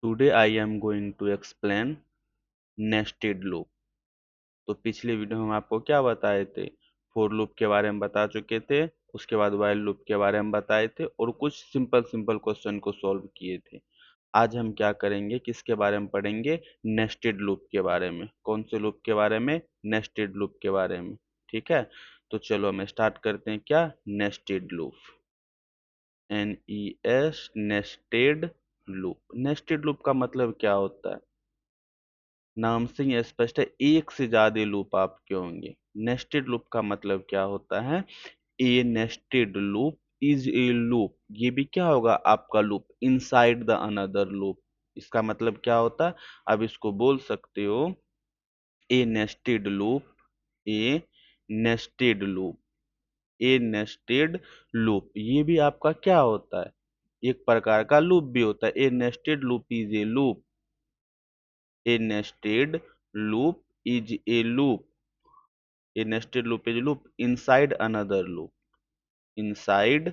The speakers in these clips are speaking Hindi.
Today I am going to explain nested loop। तो पिछले वीडियो में हम आपको क्या बताए थे? फॉर लूप के बारे में बता चुके थे, उसके बाद वाइल लूप के बारे में बताए थे और कुछ सिंपल सिंपल क्वेश्चन को सॉल्व किए थे। आज हम क्या करेंगे, किसके बारे में पढ़ेंगे? नेस्टेड लूप के बारे में। कौन से लूप के बारे में? नेस्टेड लूप के बारे में। ठीक है, तो चलो हम स्टार्ट करते हैं। क्या? Nested loop. NES, nested loop. Nested loop का मतलब क्या होता है? नाम से ही स्पष्ट है, एक से ज्यादा लूप आपके होंगे। नेस्टेड लूप का मतलब क्या होता है? A nested loop is a loop. ये भी क्या होगा? आपका loop inside the another loop. इसका मतलब क्या होता है? अब इसको बोल सकते हो ए नेस्टेड लूप, ए नेस्टेड लूप, ए नेस्टेड लूप। ये भी आपका क्या होता है? एक प्रकार का लूप भी होता है। A nested loop is a loop. A nested loop is a loop. A nested loop is a loop inside another loop. Inside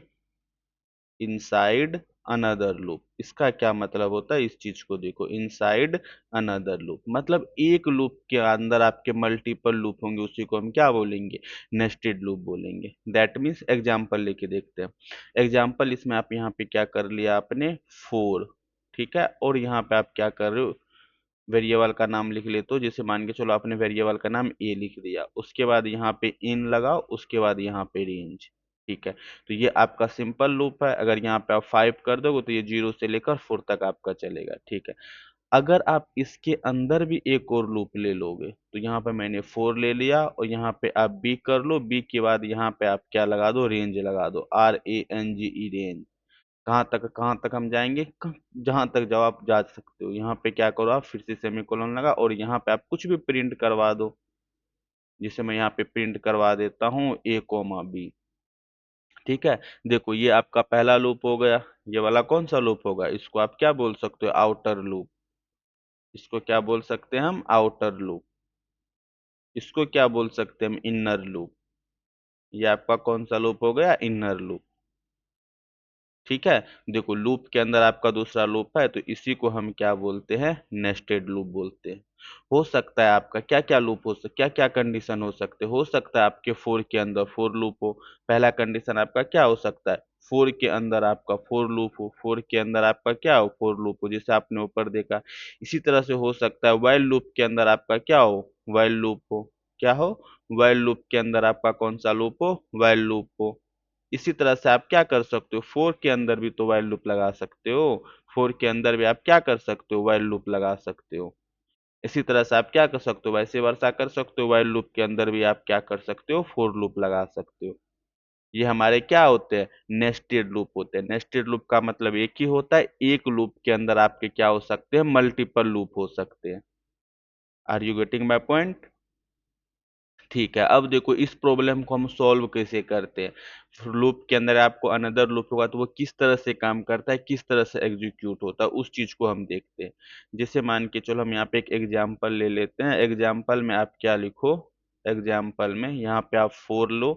inside another loop। इसका क्या मतलब होता है? इस चीज को देखो, inside another loop मतलब एक लूप के अंदर आपके मल्टीपल लूप होंगे, उसी को हम क्या बोलेंगे? नेस्टेड लूप बोलेंगे। दैट मीन्स एग्जाम्पल लेके देखते हैं। एग्जाम्पल इसमें आप यहाँ पे क्या कर लिया आपने? फोर। ठीक है, और यहाँ पे आप क्या कर रहे हो? वेरिएबल का नाम लिख लेते हो। जैसे मान के चलो आपने वेरिएबल का नाम ए लिख दिया, उसके बाद यहाँ पे इन लगाओ, उसके बाद यहाँ पे रेंज। ठीक है, तो ये आपका सिंपल लूप है। अगर यहाँ पे आप 5 कर दोगे तो ये 0 से लेकर 4 तक आपका चलेगा। ठीक है, अगर आप इसके अंदर भी एक और लूप ले लोगे, तो यहाँ पे मैंने 4 ले लिया और यहाँ पे आप बी कर लो, बी के बाद यहाँ पे आप क्या लगा दो? रेंज लगा दो, RANGE रेंज। कहाँ तक हम जाएंगे? जहां तक जाओ आप जा सकते हो। यहाँ पे क्या करो, आप फिर से सेमीकोलन लगा और यहाँ पे आप कुछ भी प्रिंट करवा दो। जिसे मैं यहाँ पे प्रिंट करवा देता हूँ A, B। ठीक है, देखो ये आपका पहला लूप हो गया। ये वाला कौन सा लूप होगा? इसको आप क्या बोल सकते हो? Outer loop. इसको क्या बोल सकते हैं हम? Outer loop. इसको क्या बोल सकते हैं हम? Inner loop. ये आपका कौन सा लूप हो गया? Inner loop. ठीक है, देखो लूप के अंदर आपका दूसरा लूप है, तो इसी को हम क्या बोलते हैं? नेस्टेड लूप बोलते हैं। हो सकता है आपका क्या क्या लूप हो सकता, क्या क्या कंडीशन हो सकते? हो सकता है आपके फोर के अंदर फोर लूप हो। पहला कंडीशन आपका क्या हो सकता है? फोर के अंदर आपका फोर लूप हो। फोर के अंदर आपका क्या हो? फोर लूप हो, जैसे आपने ऊपर देखा। इसी तरह से हो सकता है वाइल लूप के अंदर आपका क्या हो? वाइल लूप हो। क्या हो? वाइल लूप के अंदर आपका कौन सा लूप हो? वाइल लूप हो। इसी तरह से आप क्या कर सकते हो? फोर के अंदर भी तो वाइल लूप लगा सकते हो। फोर के अंदर भी आप क्या कर सकते हो? वाइल लूप लगा सकते हो। इसी तरह से आप क्या कर सकते हो? वैसे वर्षा कर सकते हो। वाइल लूप के अंदर भी आप क्या कर सकते हो? फोर लूप लगा सकते हो। ये हमारे क्या होते हैं? नेस्टेड लूप होते हैं। नेस्टेड लूप का मतलब एक ही होता है, एक लूप के अंदर आपके क्या हो सकते हैं? मल्टीपल लूप हो सकते हैं। Are you getting my point? ठीक है, अब देखो इस प्रॉब्लम को हम सॉल्व कैसे करते हैं। लूप के अंदर आपको अनदर लूप होगा, तो वो किस तरह से काम करता है, किस तरह से एग्जीक्यूट होता है, उस चीज को हम देखते हैं। जैसे मान के चलो हम यहाँ पे एक एग्जाम्पल ले लेते हैं। एग्जाम्पल में आप क्या लिखो? एग्जाम्पल में यहाँ पे आप फोर लो।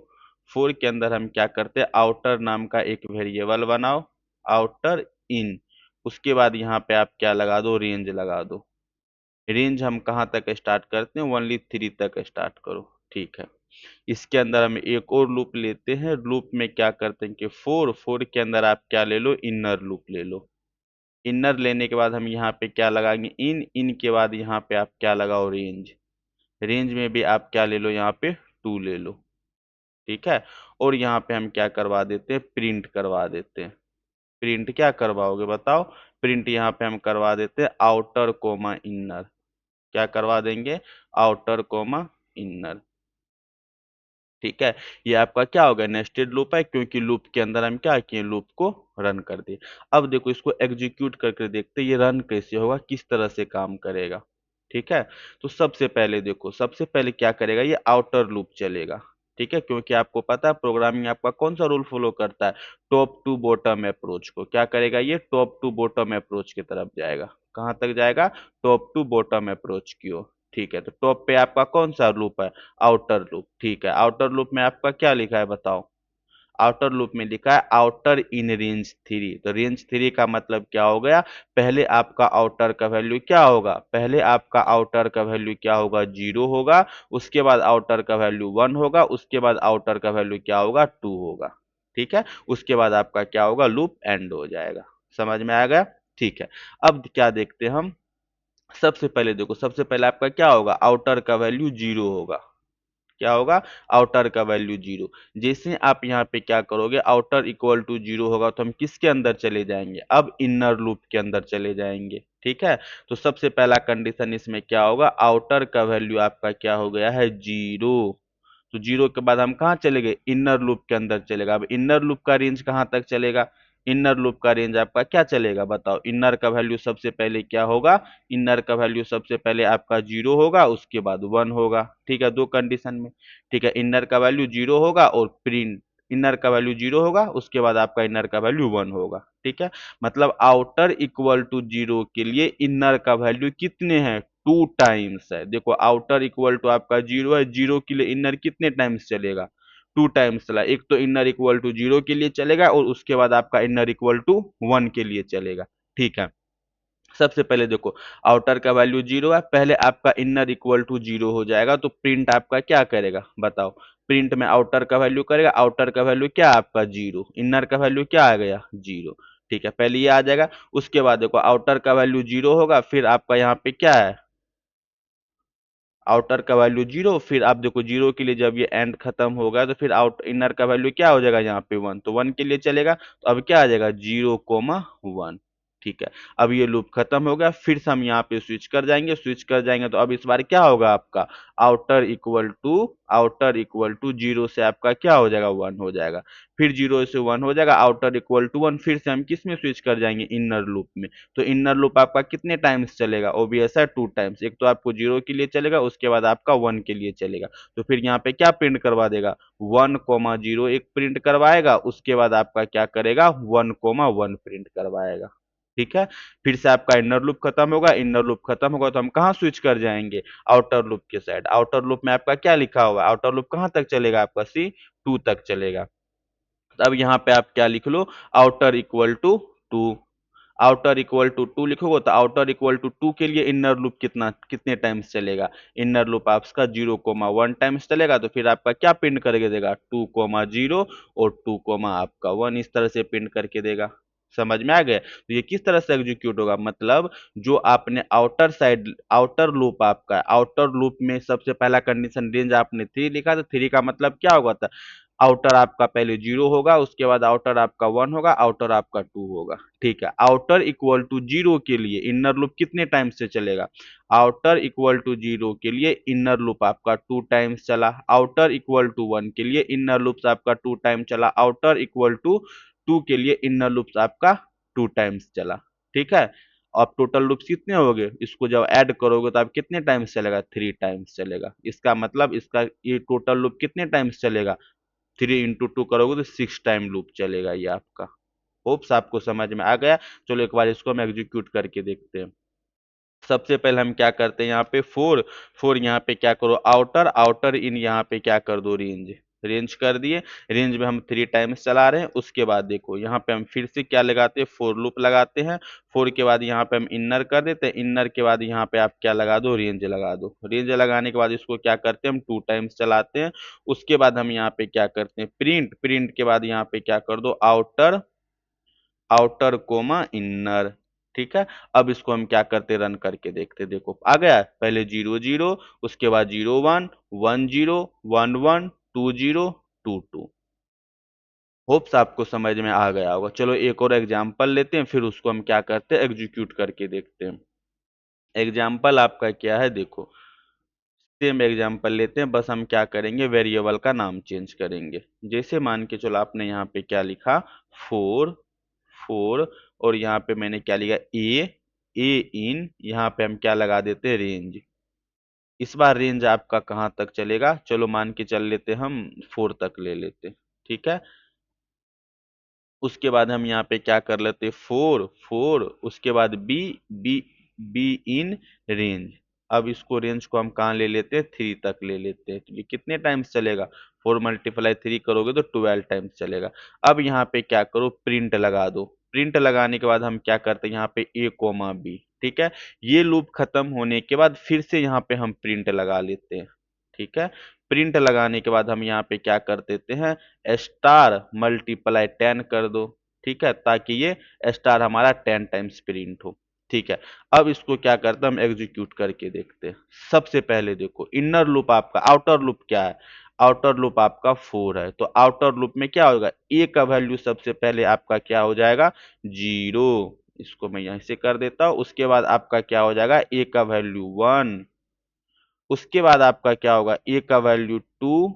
फोर के अंदर हम क्या करते हैं? आउटर नाम का एक वेरिएबल बनाओ, आउटर इन। उसके बाद यहाँ पे आप क्या लगा दो? रेंज लगा दो। रेंज हम कहाँ तक स्टार्ट करते हैं? ओनली 3 तक स्टार्ट करो। ठीक है, इसके अंदर हम एक और लूप लेते हैं। लूप में क्या करते हैं कि फोर, फोर के अंदर आप क्या ले लो? इनर लूप ले लो। इनर लेने के बाद हम यहाँ पे क्या लगाएंगे? इन। इन के बाद यहाँ पे आप क्या लगाओ? रेंज। रेंज में भी आप क्या ले लो? यहाँ पे टू ले लो। ठीक है, और यहाँ पे हम क्या करवा देते हैं? प्रिंट करवा देते हैं। प्रिंट क्या करवाओगे बताओ? प्रिंट यहाँ पे हम करवा देते हैं आउटर कोमा इनर। क्या करवा देंगे? Outer comma inner. ठीक है, ये आपका क्या होगा? नेस्टेड लूप है, क्योंकि लूप के अंदर हम क्या किए? लूप को रन कर दिए। अब देखो इसको एग्जीक्यूट करके देखते हैं ये रन कैसे होगा, किस तरह से काम करेगा। ठीक है, तो सबसे पहले देखो, सबसे पहले क्या करेगा? ये आउटर लूप चलेगा। ठीक है, क्योंकि आपको पता है प्रोग्रामिंग आपका कौन सा रूल फॉलो करता है? टॉप टू बॉटम अप्रोच को। क्या करेगा? ये टॉप टू बॉटम अप्रोच की तरफ जाएगा। कहाँ तक जाएगा? टॉप टू बॉटम अप्रोच की ओर। ठीक है, तो टॉप पे आपका कौन सा लूप है? Outer loop. ठीक है, आउटर लूप में आपका क्या लिखा है बताओ? आउटर लूप में लिखा है आउटर इन रेंज थ्री, तो रेंज थ्री का मतलब क्या हो गया, पहले आपका आउटर का वैल्यू क्या होगा, पहले आपका आउटर का वैल्यू क्या होगा, जीरो होगा, उसके बाद आउटर का वैल्यू वन होगा, उसके बाद आउटर का वैल्यू क्या होगा, टू होगा। ठीक है, उसके बाद आपका क्या होगा, लूप एंड हो जाएगा। समझ में आ गया? ठीक है। अब क्या देखते हैं हम, सबसे पहले देखो, सबसे पहले आपका क्या होगा, आउटर का वैल्यू जीरो होगा। क्या होगा, आउटर का वैल्यू जीरो। जैसे आप यहाँ पे क्या करोगे, आउटर इक्वल टू जीरो होगा तो हम किसके अंदर चले जाएंगे, अब इनर लूप के अंदर चले जाएंगे। ठीक है, तो सबसे पहला कंडीशन इसमें क्या होगा, आउटर का वैल्यू आपका क्या हो गया है, जीरो। तो जीरो के बाद हम कहाँ चले गए, इनर लूप के अंदर चलेगा। अब इनर लूप का रेंज कहाँ तक चलेगा, इनर लूप का रेंज आपका क्या चलेगा, बताओ। इनर का वैल्यू सबसे पहले क्या होगा, इनर का वैल्यू सबसे पहले आपका जीरो होगा, उसके बाद वन होगा। ठीक है, दो कंडीशन में। ठीक है, इनर का वैल्यू जीरो होगा और प्रिंट, इनर का वैल्यू जीरो होगा, उसके बाद आपका इनर का वैल्यू वन होगा। ठीक है, मतलब आउटर इक्वल टू जीरो के लिए इनर का वैल्यू कितने हैं, टू टाइम्स है। देखो आउटर इक्वल टू आपका जीरो है, जीरो के लिए इनर कितने टाइम्स चलेगा, टू टाइम्स चला। एक तो इनर इक्वल टू जीरो के लिए चलेगा और उसके बाद आपका इनर इक्वल टू वन के लिए चलेगा। ठीक है, सबसे पहले देखो, आउटर का वैल्यू जीरो है, पहले आपका इनर इक्वल टू जीरो हो जाएगा, तो प्रिंट आपका क्या करेगा, बताओ। प्रिंट में आउटर का वैल्यू करेगा, आउटर का वैल्यू क्या आपका जीरो, इनर का वैल्यू क्या आ गया, जीरो। ठीक है, पहले ये आ जाएगा। उसके बाद देखो आउटर का वैल्यू जीरो होगा, फिर आपका यहाँ पे क्या है, आउटर का वैल्यू जीरो, फिर आप देखो जीरो के लिए जब ये एंड खत्म होगा तो फिर आउट इनर का वैल्यू क्या हो जाएगा, यहाँ पे वन, तो वन के लिए चलेगा, तो अब क्या आ जाएगा, जीरो कोमा वन। ठीक है, अब ये लूप खत्म हो गया, फिर से हम यहाँ पे स्विच कर जाएंगे, स्विच कर जाएंगे तो अब इस बार क्या होगा आपका, आउटर इक्वल टू जीरो से आपका क्या हो जाएगा, वन हो जाएगा। फिर जीरो से वन हो जाएगा, आउटर इक्वल टू वन, फिर से हम किस में स्विच कर जाएंगे, इनर लूप में। तो इनर लूप आपका कितने टाइम्स चलेगा, ओबीएस है टू टाइम्स। एक तो आपको जीरो के लिए चलेगा, उसके बाद आपका वन के लिए चलेगा। तो फिर यहाँ पे क्या प्रिंट करवा देगा, वन कोमा जीरो एक प्रिंट करवाएगा, उसके बाद आपका क्या करेगा, वन कोमा वन प्रिंट करवाएगा। ठीक है, फिर से आपका इनर लूप खत्म होगा, इनर लूप खत्म होगा तो हम कहाँ स्विच कर जाएंगे, आउटर लूप के साइड। आउटर लूप में आपका क्या लिखा हुआ है, आउटर लूप कहाँ तक चलेगा आपका, सी टू तक चलेगा। तो अब यहाँ पे आप क्या लिख लो, outer equal to two. Outer equal to two लिखोगे तो आउटर इक्वल टू टू के लिए इनर लूप कितना, कितने टाइम्स चलेगा, इनर लूप आपका जीरो कोमा वन टाइम्स चलेगा, तो फिर आपका क्या प्रिंट करके देगा, टू कोमा जीरो और टू कोमा आपका वन, इस तरह से प्रिंट करके देगा। समझ में आ गया, तो ये किस तरह से एग्जीक्यूट होगा, मतलब जो आपने आउटर साइड, आउटर लूप आपका, आउटर लूप में सबसे पहला कंडीशन रेंज आपने थ्री लिखा, तो थ्री का मतलब क्या होगा था, आउटर आपका पहले जीरो होगा, उसके बाद आउटर आपका वन होगा, आउटर आपका टू होगा। ठीक है, आउटर इक्वल टू जीरो के लिए इनर लूप कितने टाइम्स से चलेगा, आउटर इक्वल टू जीरो के लिए इनर लूप आपका टू टाइम्स चला, आउटर इक्वल टू वन के लिए इनर लूप आपका टू टाइम चला, आउटर इक्वल टू टू के लिए इनर लूप आपका टू टाइम्स चला। ठीक है, अब टोटल लूप्स कितने हो गए, इसको जब ऐड करोगे तो आप कितने टाइम्स चलेगा, थ्री टाइम्स चलेगा। इसका मतलब इसका ये टोटल लूप कितने टाइम्स चलेगा, थ्री इंटू टू करोगे तो सिक्स टाइम लूप चलेगा ये आपका। होप्स आपको समझ में आ गया। चलो एक बार इसको हम एग्जीक्यूट करके देखते हैं। सबसे पहले हम क्या करते हैं, यहाँ पे फोर, फोर यहाँ पे क्या करो, आउटर, आउटर इन यहाँ पे क्या कर दो, रेंज, रेंज कर दिए। रेंज में हम थ्री टाइम्स चला रहे हैं। उसके बाद देखो यहाँ पे हम फिर से क्या लगाते हैं, फोर लूप लगाते हैं। फोर के बाद यहाँ पे हम इनर कर देते हैं, इनर के बाद यहाँ पे आप क्या लगा दो, रेंज लगा दो। रेंज लगाने के बाद इसको क्या करते हैं, हम टू टाइम्स चलाते हैं। उसके बाद हम यहाँ पे क्या करते हैं, प्रिंट, प्रिंट के बाद यहाँ पे क्या कर दो, आउटर, आउटर कोमा इनर। ठीक है, अब इसको हम क्या करते, रन करके देखते, देखो आ गया, पहले जीरो जीरो, उसके बाद zero one, one zero, one one, two zero, two two. Hopes आपको समझ में आ गया होगा। चलो एक और एग्जांपल लेते हैं, फिर उसको हम क्या करते हैं, एग्जीक्यूट करके देखते हैं। एग्जाम्पल आपका क्या है, देखो सेम एग्जाम्पल लेते हैं, बस हम क्या करेंगे, वेरिएबल का नाम चेंज करेंगे। जैसे मान के चलो आपने यहाँ पे क्या लिखा, फोर, फोर, और यहाँ पे मैंने क्या लिखा, ए इन, यहाँ पे हम क्या लगा देते, रेंज। इस बार रेंज आपका कहाँ तक चलेगा, चलो मान के चल लेते हम, फोर तक ले लेते। ठीक है, उसके बाद हम यहाँ पे क्या कर लेते, फोर, फोर, उसके बाद B, B, B in range. अब इसको रेंज को हम कहाँ ले लेते हैं, 3 तक ले लेते हैं। तो ये कितने टाइम्स चलेगा, 4 मल्टीप्लाई 3 करोगे तो 12 टाइम्स चलेगा। अब यहाँ पे क्या करो, प्रिंट लगा दो। प्रिंट लगाने के बाद हम क्या करते हैं, यहाँ पे ए कोमा बी, ठीक है। ये लूप खत्म होने के बाद फिर से यहाँ पे हम प्रिंट लगा लेते हैं, ठीक है। प्रिंट लगाने के बाद हम यहाँ पे क्या कर देते हैं, स्टार मल्टीप्लाई 10 कर दो, ठीक है, ताकि ये स्टार हमारा 10 टाइम्स प्रिंट हो, ठीक है। अब इसको क्या करते हैं, हम एग्जीक्यूट करके देखते हैं। सबसे पहले देखो इनर लूप आपका, आउटर लूप क्या है, आउटर लूप आपका 4 है, तो आउटर लूप में क्या होगा, ए का वैल्यू सबसे पहले आपका क्या हो जाएगा, 0। इसको मैं यहीं से कर देता हूं। उसके बाद आपका क्या हो जाएगा, ए का वैल्यू 1। उसके बाद आपका क्या होगा, ए का वैल्यू 2।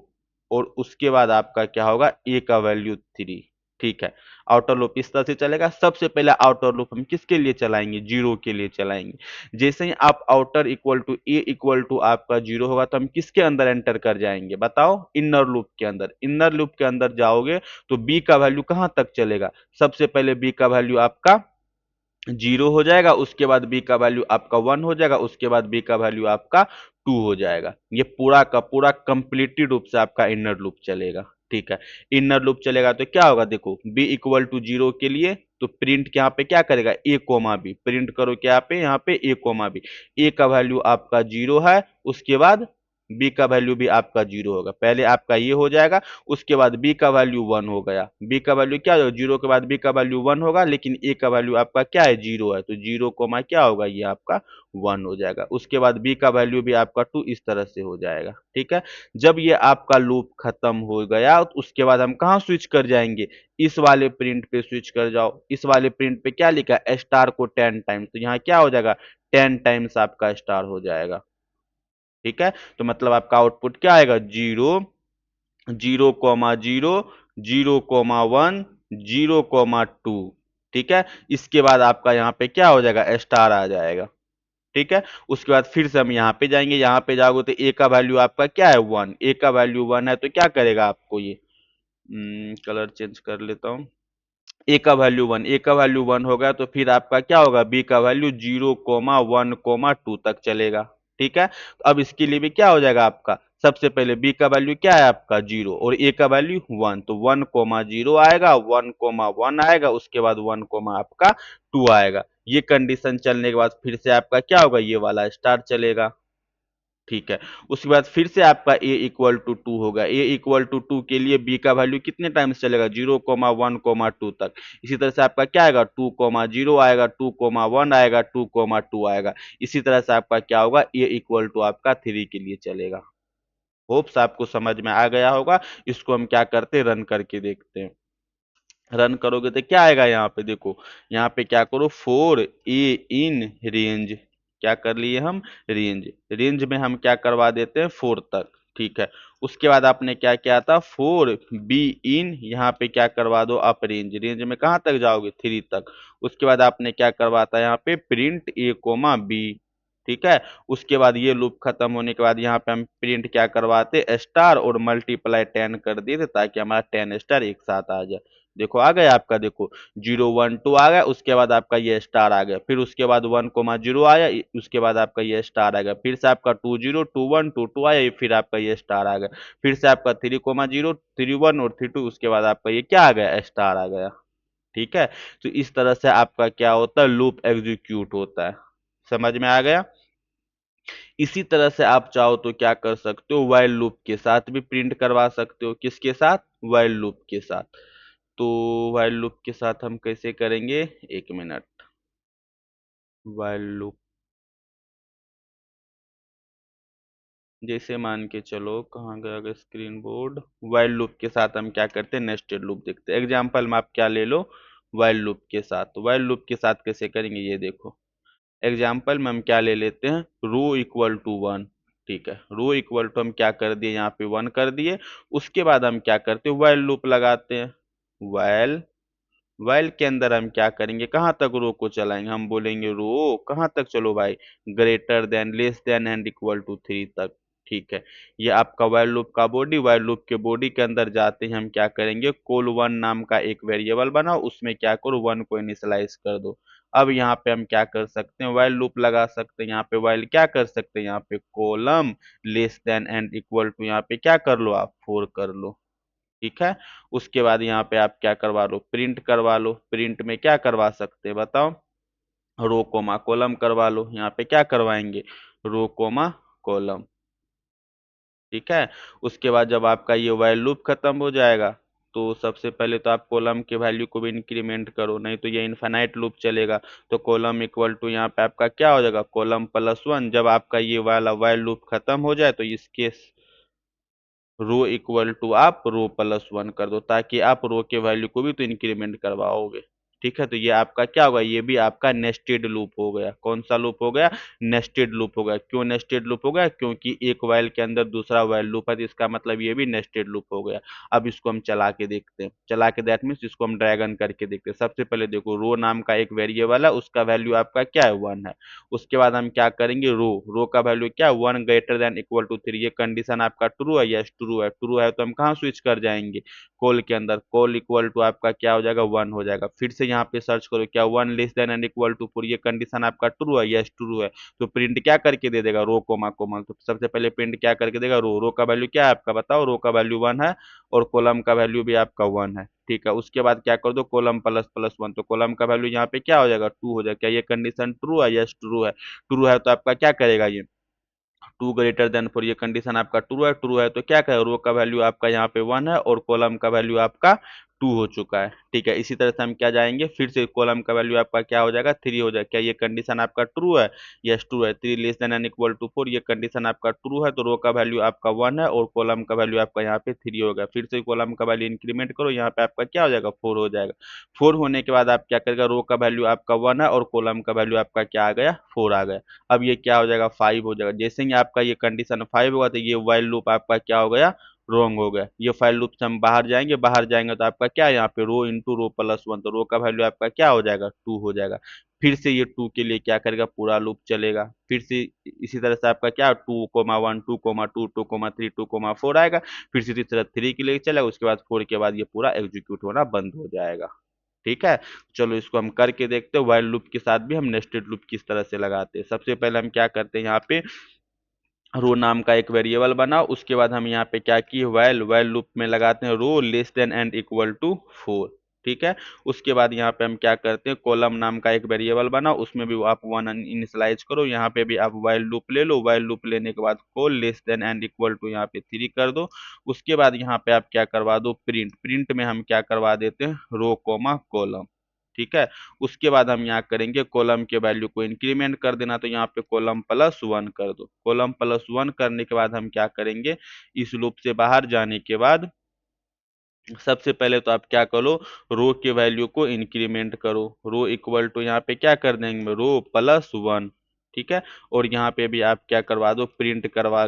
और उसके बाद आपका क्या होगा, ए का वैल्यू 3, ठीक है। आउटर लूप इस तरह से चलेगा। सबसे पहले आउटर लूप हम किसके लिए चलाएंगे, 0 के लिए चलाएंगे। जैसे ही आप outer equal to A equal to आपका 0 होगा तो हम किसके अंदर एंटर कर जाएंगे, बताओ, इनर लूप के अंदर। इनर लूप के अंदर जाओगे तो बी का वैल्यू कहां तक चलेगा, सबसे पहले बी का वैल्यू आपका 0 हो जाएगा, उसके बाद बी का वैल्यू आपका 1 हो जाएगा, उसके बाद बी का वैल्यू आपका 2 हो जाएगा। ये पूरा का पूरा कंप्लीटली रूप से आपका इनर लूप चलेगा, ठीक है। इनर लूप चलेगा तो क्या होगा, देखो बी इक्वल टू 0 के लिए तो प्रिंट यहाँ पे क्या करेगा, ए कोमा बी, प्रिंट करो क्या पे, यहाँ पे ए कोमा बी। ए का वैल्यू आपका 0 है, उसके बाद बी का वैल्यू भी आपका 0 होगा। पहले आपका ये हो जाएगा, उसके बाद बी का वैल्यू 1 हो गया। बी का वैल्यू क्या होगा, 0 के बाद बी का वैल्यू 1 होगा, लेकिन ए का वैल्यू आपका क्या है, 0 है, तो 0 कोमा क्या होगा, ये आपका 1 हो जाएगा। उसके बाद बी का वैल्यू भी आपका 2 इस तरह से हो जाएगा, ठीक है। जब ये आपका लूप खत्म हो गया तो उसके बाद हम कहाँ स्विच कर जाएंगे, इस वाले प्रिंट पे स्विच कर जाओ। इस वाले प्रिंट पे क्या लिखा है, स्टार को 10 टाइम्स, तो यहाँ क्या हो जाएगा, 10 टाइम्स आपका स्टार हो जाएगा, ठीक है। तो मतलब आपका आउटपुट क्या आएगा, 0, 0,0, 0,1, 0,2, ठीक है। इसके बाद आपका यहाँ पे क्या हो जाएगा, स्टार आ जाएगा, ठीक है। उसके बाद फिर से हम यहाँ पे जाएंगे, यहाँ पे जाओगे तो ए का वैल्यू आपका क्या है, 1। ए का वैल्यू 1 है तो क्या करेगा आपको ये, कलर चेंज कर लेता हूँ। ए का वैल्यू 1, ए का वैल्यू 1 हो गया तो फिर आपका क्या होगा, बी का वैल्यू 0,1,2 तक चलेगा, ठीक है। तो अब इसके लिए भी क्या हो जाएगा आपका, सबसे पहले बी का वैल्यू क्या है आपका 0 और ए का वैल्यू 1, तो 1,0 आएगा, 1,1 आएगा, उसके बाद 1, आपका 2 आएगा। ये कंडीशन चलने के बाद फिर से आपका क्या होगा, ये वाला स्टार चलेगा, ठीक है। उसके बाद फिर से आपका ए इक्वल टू 2 होगा। ए इक्वल टू 2 के लिए बी का वैल्यू कितने टाइम्स चलेगा, 0,1,2 तक। इसी तरह से आपका क्या आएगा, 2,0 आएगा, 2,1 आएगा, 2,2 आएगा। इसी तरह से आपका क्या होगा, ए इक्वल टू आपका 3 के लिए चलेगा। होप्स आपको समझ में आ गया होगा। इसको हम क्या करते हैं, रन करके देखते हैं। रन करोगे तो क्या आएगा, यहाँ पे देखो, यहाँ पे क्या करो, 4 ए इन रेंज, क्या कर लिए हम, रेंज। रेंज में हम क्या करवा देते हैं, 4 तक, ठीक है। उसके बाद आपने क्या किया था, 4 बी इन, यहाँ पे क्या करवा दो आप, रेंज। रेंज में कहाँ तक जाओगे, 3 तक। उसके बाद आपने क्या करवाता है, यहाँ पे प्रिंट ए कोमा बी, ठीक है। उसके बाद ये लूप खत्म होने के बाद यहाँ पे हम प्रिंट क्या करवाते, स्टार और मल्टीप्लाई 10 कर देते ताकि हमारा 10 स्टार एक साथ आ जाए। देखो आ गया आपका, देखो 0,1,2 आ गया, उसके बाद आपका ये स्टार आ गया, फिर उसके बाद 1,0 आया, उसके बाद आपका ये स्टार आ गया, फिर से आपका 2,0, 2,1, 2,2 आया, फिर आपका ये स्टार आ गया, फिर से आपका 3,0, 3,1 और 3,2, उसके बाद आपका ये क्या आ गया, स्टार आ गया, ठीक है। तो इस तरह से आपका क्या होता है, लूप एग्जीक्यूट होता है। समझ में आ गया। इसी तरह से आप चाहो तो क्या कर सकते हो, वाइल लूप के साथ भी प्रिंट करवा सकते हो। किसके साथ, वाइल लूप के साथ। तो वाइल लूप के साथ हम कैसे करेंगे, एक मिनट। वाइल लूप, जैसे मान के चलो, कहाँ गया स्क्रीन बोर्ड। वाइल लूप के साथ हम क्या करते हैं, नेस्टेड लूप देखते हैं। एग्जाम्पल में आप क्या ले लो, वाइल लूप के साथ। वाइल लूप के साथ कैसे करेंगे, ये देखो। एग्जाम्पल में हम क्या ले लेते हैं, रो इक्वल टू 1, ठीक है। रो इक्वल टू हम क्या कर दिए, यहाँ पे 1 कर दिए। उसके बाद हम क्या करते हैं, वाइल लूप लगाते हैं। वाइल, वाइल के अंदर हम क्या करेंगे, कहाँ तक रो को चलाएंगे, हम बोलेंगे रो कहाँ तक चलो भाई, greater than, less then and equal to 3 तक, ठीक है। ये आपका वाइल लूप का बॉडी। वाइल लूप के बॉडी के अंदर जाते हैं हम क्या करेंगे, कोल 1 नाम का एक वेरिएबल बनाओ, उसमें क्या करो, 1 को इनिशियलाइज कर दो। अब यहाँ पे हम क्या कर सकते हैं, वाइल लूप लगा सकते हैं। यहाँ पे वाइल क्या कर सकते हैं, यहाँ पे column less then and equal to, यहाँ पे क्या कर लो आप, 4 कर लो। ठीक है, उसके बाद यहाँ पे आप क्या करवा लो, प्रिंट करवा लो। प्रिंट में क्या करवा सकते हैं बताओ, रो कोमा कॉलम करवा लो। यहाँ पे क्या करवाएंगे, रो कोमा कॉलम। ठीक है, उसके बाद जब आपका ये वाइल लूप खत्म हो जाएगा, तो सबसे पहले तो आप कॉलम के वैल्यू को भी इंक्रीमेंट करो, नहीं तो ये इनफाइनाइट लूप चलेगा। तो कॉलम इक्वल टू यहाँ पे आपका क्या हो जाएगा, कॉलम प्लस 1। जब आपका ये वाला वाइल लूप खत्म हो जाए तो इसके रो इक्वल टू आप रो प्लस 1 कर दो, ताकि आप रो के वैल्यू को भी तो इंक्रीमेंट करवाओगे। ठीक है, तो ये आपका क्या होगा, ये भी आपका नेस्टेड लूप हो गया। कौन सा लूप हो गया, नेस्टेड लूप हो गया। क्यों नेस्टेड लूप हो गया, क्योंकि एक वाइल के अंदर दूसरा वाइल लूप है, तो इसका मतलब ये भी नेस्टेड लूप हो गया। अब इसको हम चला के देखते हैं, चला के दैट मीन्स इसको हम ड्रैगन करके देखते हैं। सबसे पहले देखो, रो नाम का एक वेरिएबल है, उसका वैल्यू आपका क्या है, 1 है। उसके बाद हम क्या करेंगे, रो रो का वैल्यू क्या है, 1 ग्रेटर देन इक्वल टू 3। ये कंडीशन आपका ट्रू है, यस ट्रू है। ट्रू है तो हम कहाँ स्विच कर जाएंगे, कॉल के अंदर। कॉल इक्वल टू आपका क्या हो जाएगा, 1 हो जाएगा। फिर से यहाँ पे सर्च करो, क्या 1 less then and equal to 4, ये कंडीशन आपका ट्रू है, यस ट्रू है। तो प्रिंट क्या करके दे देगा, रो कोमा कोमल। तो सबसे पहले प्रिंट क्या करके देगा, रो रो का वैल्यू क्या है आपका बताओ, रो का वैल्यू 1 है, और कॉलम का वैल्यू भी आपका 1 है। ठीक है, उसके बाद क्या कर दो, कॉलम प्लस प्लस 1। तो कॉलम का वैल्यू यहाँ पे क्या हो जाएगा, 2 हो जाएगा। क्या ये कंडीशन ट्रू है, यस ट्रू है। ट्रू है तो आपका क्या करेगा, ये 2 ग्रेटर देन 4, ये कंडीशन आपका ट्रू है। ट्रू है तो क्या कहे, रो का वैल्यू आपका यहाँ पे 1 है, और कॉलम का वैल्यू आपका 2 हो चुका है। ठीक है, इसी तरह से हम क्या जाएंगे, फिर से कॉलम का वैल्यू आपका क्या हो जाएगा, 3 हो जाएगा। क्या ये कंडीशन आपका ट्रू है, यस ट्रू है। 3 less then and equal to 4, ये कंडीशन आपका ट्रू है। तो रो का वैल्यू आपका 1 है, और कॉलम का वैल्यू आपका यहाँ पे 3 हो गया। फिर से कॉलम का वैल्यू इंक्रीमेंट करो, यहाँ पे आपका क्या हो जाएगा, 4 हो जाएगा। 4 होने के बाद आप क्या करेगा, रो का वैल्यू आपका 1 है, और कॉलम का वैल्यू आपका क्या आ गया, 4 आ गया। अब ये क्या हो जाएगा, 5 हो जाएगा। जैसे ही आपका ये कंडीशन 5 होगा, तो ये वाइल लूप आपका क्या हो गया, रॉन्ग हो गया। ये फाइल लूप से हम बाहर जाएंगे, बाहर जाएंगे तो आपका क्या है, यहाँ पे रो इंटू रो प्लस 1। तो रो का वैल्यू आपका क्या हो जाएगा, 2 हो जाएगा। फिर से ये 2 के लिए क्या करेगा, पूरा लूप चलेगा। फिर से इसी तरह से आपका क्या, 2,1 2,2 2,3 2,4 आएगा। फिर से इसी तरह 3 के लिए चलेगा, उसके बाद 4 के बाद ये पूरा एग्जीक्यूट होना बंद हो जाएगा। ठीक है, चलो इसको हम करके देखते हैं। वाइल लूप के साथ भी हम नेस्टेड लूप किस तरह से लगाते हैं। सबसे पहले हम क्या करते हैं, यहाँ पे रो नाम का एक वेरिएबल बनाओ। उसके बाद हम यहाँ पे क्या किए, वाइल वाइल लूप में लगाते हैं row less then and equal to 4। ठीक है, उसके बाद यहाँ पे हम क्या करते हैं, कॉलम नाम का एक वेरिएबल बनाओ, उसमें भी आप 1 इनिशियलाइज करो। यहाँ पे भी आप वाइल लूप ले लो। वाइल लूप लेने के बाद call less then and equal to यहाँ पे 3 कर दो। उसके बाद यहाँ पे आप क्या करवा दो, प्रिंट। प्रिंट में हम क्या करवा देते हैं, रो कोमा कॉलम। ठीक है, उसके बाद हम यहाँ करेंगे कॉलम के वैल्यू को इंक्रीमेंट कर देना, तो यहाँ पे कॉलम प्लस 1 कर दो। कॉलम प्लस 1 करने के बाद हम क्या करेंगे, इस लूप से बाहर जाने के बाद सबसे पहले तो आप क्या करो, रो के वैल्यू को इंक्रीमेंट करो। रो इक्वल टू यहाँ पे क्या कर देंगे, रो प्लस 1। ठीक है, और यहाँ पे भी आप क्या करवा दो, प्रिंट करवा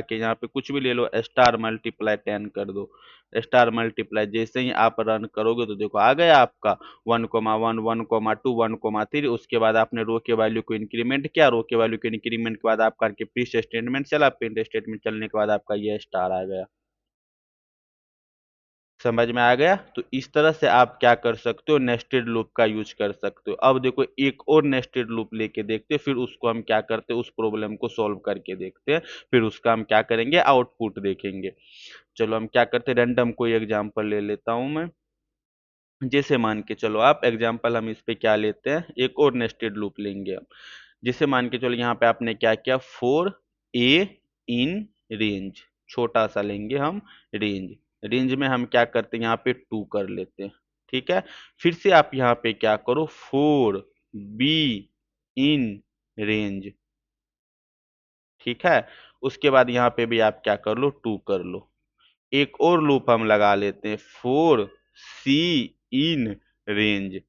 के यहाँ पे कुछ भी ले लो, स्टार मल्टीप्लाई 10 कर दो। स्टार मल्टीप्लाई जैसे ही आप रन करोगे तो देखो आ गया आपका 1,1 1,2 1,3। उसके बाद आपने रो के वैल्यू को इंक्रीमेंट किया। रो के वैल्यू के इंक्रीमेंट के बाद आपका प्रिंट स्टेटमेंट चला। प्रिंट स्टेटमेंट चलने के बाद आपका ये स्टार आ गया। समझ में आ गया। तो इस तरह से आप क्या कर सकते हो, नेस्टेड लूप का यूज कर सकते हो। अब देखो एक और नेस्टेड लूप लेके देखते हैं, फिर उसको हम क्या करते हैं, उस प्रॉब्लम को सॉल्व करके देखते हैं। फिर उसका हम क्या करेंगे, आउटपुट देखेंगे। चलो हम क्या करते हैं, रैंडम कोई एग्जांपल ले लेता हूं मैं। जैसे मान के चलो आप एग्जांपल, हम इस पे क्या लेते हैं, एक और नेस्टेड लूप लेंगे हम। जैसे मान के चलो यहाँ पे आपने क्या किया, 4a इन रेंज, छोटा सा लेंगे हम रेंज। रेंज में हम क्या करते हैं, यहाँ पे 2 कर लेते हैं। ठीक है, फिर से आप यहाँ पे क्या करो, 4b इन रेंज। ठीक है, उसके बाद यहाँ पे भी आप क्या कर लो, 2 कर लो। एक और लूप हम लगा लेते हैं, 4c इन रेंज।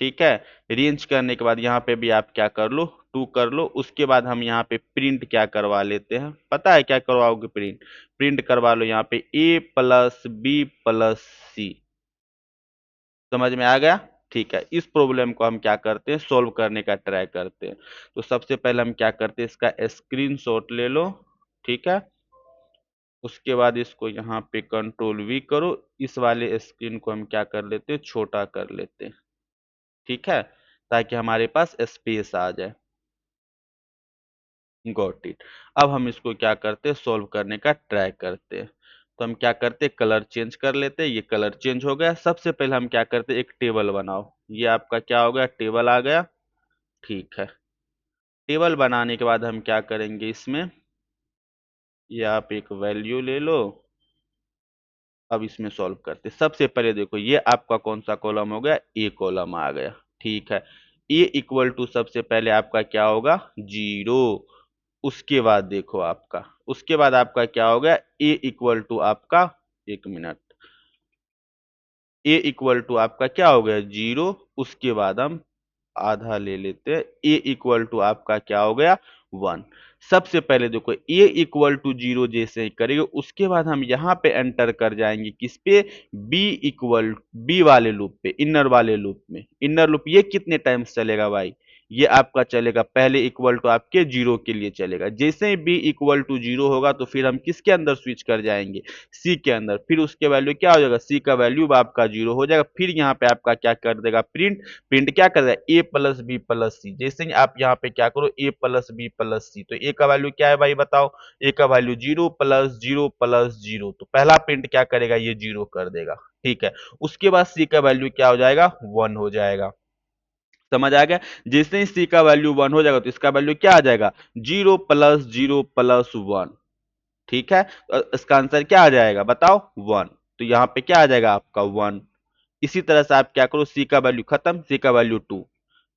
ठीक है, रेंज करने के बाद यहाँ पे भी आप क्या कर लो, 2 कर लो। उसके बाद हम यहाँ पे प्रिंट क्या करवा लेते हैं, पता है क्या करवाओगे, प्रिंट। प्रिंट करवा लो यहाँ पे a प्लस बी प्लस सी। समझ में आ गया। ठीक है, इस प्रॉब्लम को हम क्या करते हैं, सोल्व करने का ट्राई करते हैं। तो सबसे पहले हम क्या करते हैं, इसका स्क्रीनशॉट ले लो। ठीक है, उसके बाद इसको यहाँ पे कंट्रोल V करो। इस वाले स्क्रीन को हम क्या कर लेते हैं, छोटा कर लेते हैं। ठीक है, ताकि हमारे पास स्पेस आ जाए। Got it. अब हम इसको क्या करते हैं, सॉल्व करने का ट्राई करते हैं। तो हम क्या करते हैं, कलर चेंज कर लेते हैं। ये कलर चेंज हो गया। सबसे पहले हम क्या करते हैं, एक टेबल बनाओ। ये आपका क्या हो गया, टेबल आ गया। ठीक है, टेबल बनाने के बाद हम क्या करेंगे, इसमें ये आप एक वैल्यू ले लो। अब इसमें सॉल्व करते हैं। सबसे पहले देखो, ये आपका कौन सा कॉलम हो गया, ए कॉलम आ गया। ठीक है, ए इक्वल टू सबसे पहले आपका क्या होगा, 0। उसके बाद देखो आपका, उसके बाद आपका क्या हो गया, ए इक्वल टू आपका, एक मिनट, ए इक्वल टू आपका क्या हो गया, 0। उसके बाद हम आधा ले लेते हैं, ए इक्वल टू आपका क्या हो गया, 1। सबसे पहले देखो, ए इक्वल टू 0 जैसे ही करेंगे, उसके बाद हम यहां पे एंटर कर जाएंगे, किस पे, बी इक्वल, बी वाले लूप पे, इनर वाले लूप में। इनर लूप ये कितने टाइम्स चलेगा भाई, ये आपका चलेगा पहले इक्वल टू आपके 0 के लिए चलेगा। जैसे ही बी इक्वल टू 0 होगा तो फिर हम किसके अंदर स्विच कर जाएंगे, सी के अंदर। फिर उसके वैल्यू क्या हो जाएगा, सी का वैल्यू आपका 0 हो जाएगा। फिर यहाँ पे आपका क्या कर देगा, प्रिंट। प्रिंट क्या कर रहा है, ए प्लस बी प्लस सी। जैसे ही आप यहाँ पे क्या करो, ए प्लस बी प्लस सी, तो ए का वैल्यू क्या है भाई बताओ, ए का वैल्यू 0 प्लस 0 प्लस 0। तो पहला प्रिंट क्या करेगा, ये 0 कर देगा। ठीक है, उसके बाद सी का वैल्यू क्या हो जाएगा, 1 हो जाएगा। समझ आ गया। जैसे ही सी का वैल्यू 1 हो जाएगा तो इसका वैल्यू क्या आ जाएगा, 0 प्लस 0 प्लस 1। ठीक है, तो इसका आंसर क्या आ जाएगा बताओ, 1। तो यहाँ पे क्या आ जाएगा आपका 1। इसी तरह से आप क्या करो, सी का वैल्यू खत्म, सी का वैल्यू 2।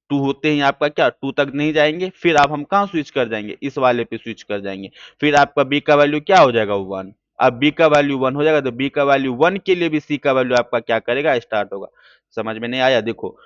2 होते ही आपका क्या, 2 तक नहीं जाएंगे, फिर आप हम कहाँ स्विच कर जाएंगे, इस वाले पे स्विच कर जाएंगे। फिर आपका बी का वैल्यू क्या हो जाएगा, 1। अब बी का वैल्यू 1 हो जाएगा तो बी का वैल्यू 1 के लिए भी सी का वैल्यू आपका क्या करेगा, स्टार्ट होगा। समझ में नहीं आया, देखो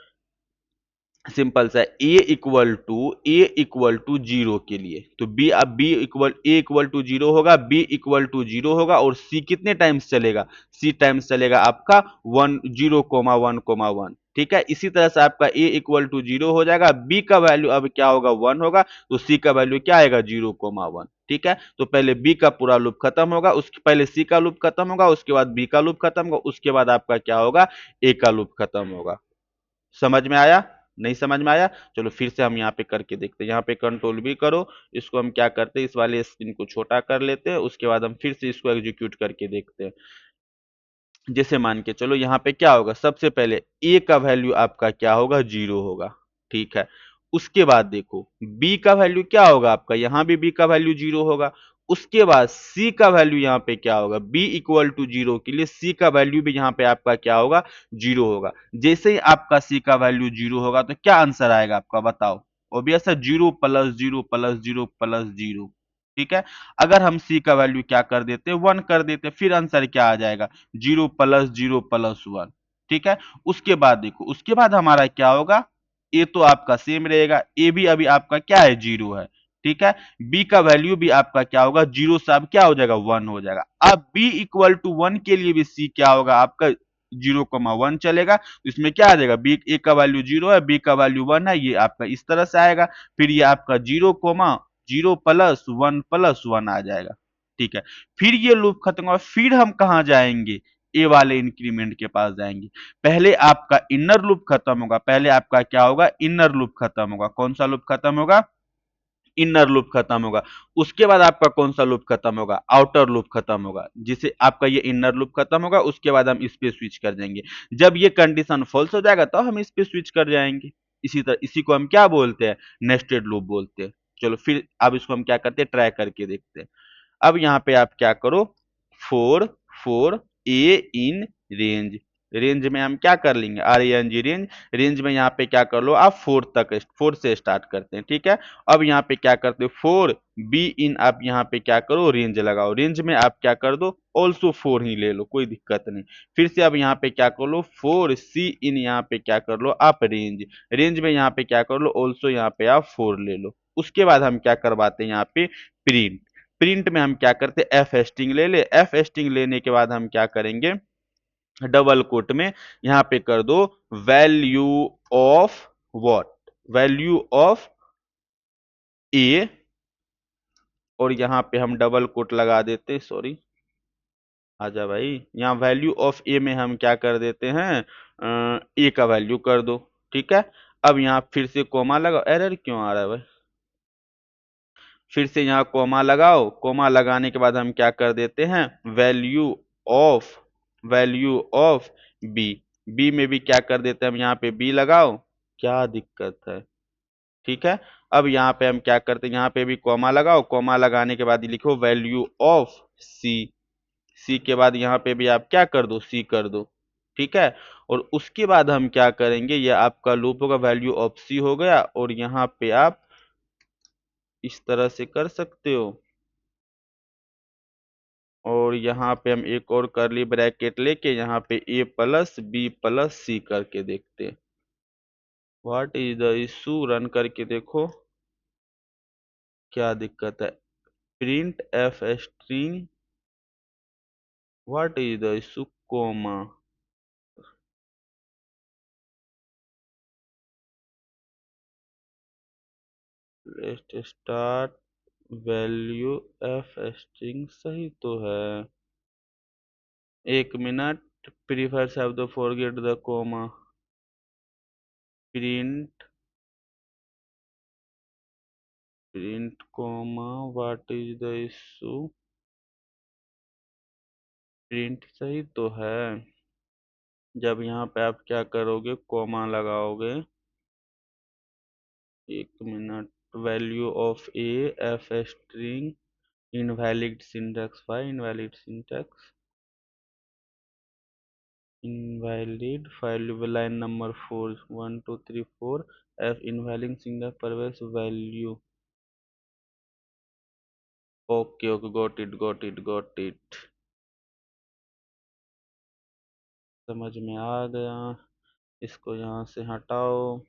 सिंपल सा, ए इक्वल टू 0 के लिए तो बी, अब B equal, A equal to 0 होगा, बी इक्वल टू 0 होगा, और सी कितने टाइम्स चलेगा, सी टाइम्स चलेगा आपका 1, 0,1,1। ठीक है, इसी तरह से आपका ए इक्वल टू 0 हो जाएगा, बी का वैल्यू अब क्या होगा, 1 होगा, तो सी का वैल्यू क्या आएगा, 0,1। ठीक है, तो पहले बी का पूरा लूप खत्म होगा, उसके पहले सी का लूप खत्म होगा, उसके बाद बी का लूप खत्म होगा, उसके बाद आपका क्या होगा, ए का लूप खत्म होगा। समझ में आया, नहीं समझ में आया, चलो फिर से हम यहाँ पे करके देखते हैं। यहाँ पे कंट्रोल भी करो, इसको हम क्या करते हैं, इस वाले स्क्रीन को छोटा कर लेते हैं, उसके बाद हम फिर से इसको एग्जीक्यूट करके देखते हैं। जैसे मान के चलो, यहाँ पे क्या होगा, सबसे पहले ए का वैल्यू आपका क्या होगा, 0 होगा। ठीक है, उसके बाद देखो बी का वैल्यू क्या होगा आपका, यहाँ भी बी का वैल्यू 0 होगा। उसके बाद सी का वैल्यू यहाँ पे क्या होगा, बी इक्वल टू 0 के लिए सी का वैल्यू भी यहाँ पे आपका क्या होगा, 0 होगा। जैसे ही आपका सी का वैल्यू 0 होगा तो क्या आंसर आएगा आपका बताओ, ऑब्वियस है, 0 प्लस 0 प्लस 0 प्लस 0। ठीक है, अगर हम सी का वैल्यू क्या कर देते, 1 कर देते, फिर आंसर क्या आ जाएगा, 0 प्लस 0 प्लस 1। ठीक है, उसके बाद देखो, उसके बाद हमारा क्या होगा, ए तो आपका सेम रहेगा, ए भी अभी आपका क्या है, 0 है। ठीक है, बी का वैल्यू भी आपका क्या होगा, 0 से अब क्या हो जाएगा, 1 हो जाएगा। अब बी इक्वल टू 1 के लिए भी सी क्या होगा आपका, 0,1 चलेगा, तो इसमें क्या आ जाएगा, बी, ए का वैल्यू 0 है, बी का वैल्यू 1 है, ये आपका इस तरह से आएगा। फिर ये आपका 0,0 प्लस 1 प्लस 1 आ जाएगा। ठीक है, फिर ये लूप खत्म होगा, फिर हम कहाँ जाएंगे, ए वाले इंक्रीमेंट के पास जाएंगे। पहले आपका इनर लूप खत्म होगा, पहले आपका क्या होगा, इनर लूप खत्म होगा। कौन सा लूप खत्म होगा, इनर लूप खत्म होगा। उसके बाद आपका कौन सा लूप खत्म होगा, आउटर लूप खत्म होगा। जिसे आपका ये इनर लूप खत्म होगा, उसके बाद हम इस पे स्विच कर जाएंगे। जब ये कंडीशन फॉल्स हो जाएगा तो हम इस पे स्विच कर जाएंगे। इसी तरह, इसी को हम क्या बोलते हैं, नेस्टेड लूप बोलते हैं। चलो फिर अब इसको हम क्या करते हैं, ट्राई करके देखते हैं। अब यहाँ पे आप क्या करो, 4 ए इन रेंज। रेंज में हम क्या कर लेंगे, R N G range. Range में यहाँ पे क्या कर लो आप, 4 तक, 4 से स्टार्ट करते हैं। ठीक है, अब यहाँ पे क्या करते हो, 4 बी इन, आप यहाँ पे क्या करो, रेंज लगाओ। रेंज में आप क्या कर दो, ऑल्सो 4 ही ले लो, कोई दिक्कत नहीं। फिर से अब यहाँ पे क्या कर लो, 4 सी इन, यहाँ पे क्या कर लो आप, रेंज। रेंज में यहाँ पे क्या कर लो, ऑल्सो यहाँ पे आप 4 ले लो। उसके बाद हम क्या करवाते हैं, यहाँ पे प्रिंट। प्रिंट में हम क्या करते हैं, एफ एस्टिंग ले ले। एफ एस्टिंग लेने के बाद हम क्या करेंगे, डबल कोट में यहां पे कर दो, value of what, value of A. और यहां पे हम डबल कोट लगा देते, सॉरी, आजा भाई, यहाँ वैल्यू ऑफ ए में हम क्या कर देते हैं, ए का वैल्यू कर दो। ठीक है। अब यहाँ फिर से कोमा लगाओ, एरर क्यों आ रहा है भाई? फिर से यहाँ कोमा लगाओ, कोमा लगाने के बाद हम क्या कर देते हैं, of value of B, B में भी क्या कर देते हैं हम, यहाँ पे बी लगाओ, क्या दिक्कत है? ठीक है। अब यहाँ पे हम क्या करते हैं, यहाँ पे भी कॉमा लगाओ, कॉमा लगाने के बाद ये लिखो वैल्यू ऑफ सी, सी के बाद यहाँ पे भी आप क्या कर दो, सी कर दो। ठीक है। और उसके बाद हम क्या करेंगे, ये आपका लूप होगा, वैल्यू ऑफ सी हो गया, और यहाँ पे आप इस तरह से कर सकते हो, और यहाँ पे हम एक और करली ब्रैकेट लेके यहाँ पे A plus B plus C करके देखते हैं। What is the issue, run करके देखो क्या दिक्कत है। Print F string, what is the issue, comma, let start, value F string सही तो है, एक मिनट, प्रीफर शब्द forget the comma, print, print comma, what is the issue, print सही तो है। जब यहाँ पे आप क्या करोगे, कोमा लगाओगे, एक minute, value of A F string, invalid syntax भाई, invalid syntax, invalid file line number 4, 1 2 3 4, F invalid syntax Parvesh value, okay okay, got it got it got it, समझ में आ गया। इसको यहाँ से हटाओ,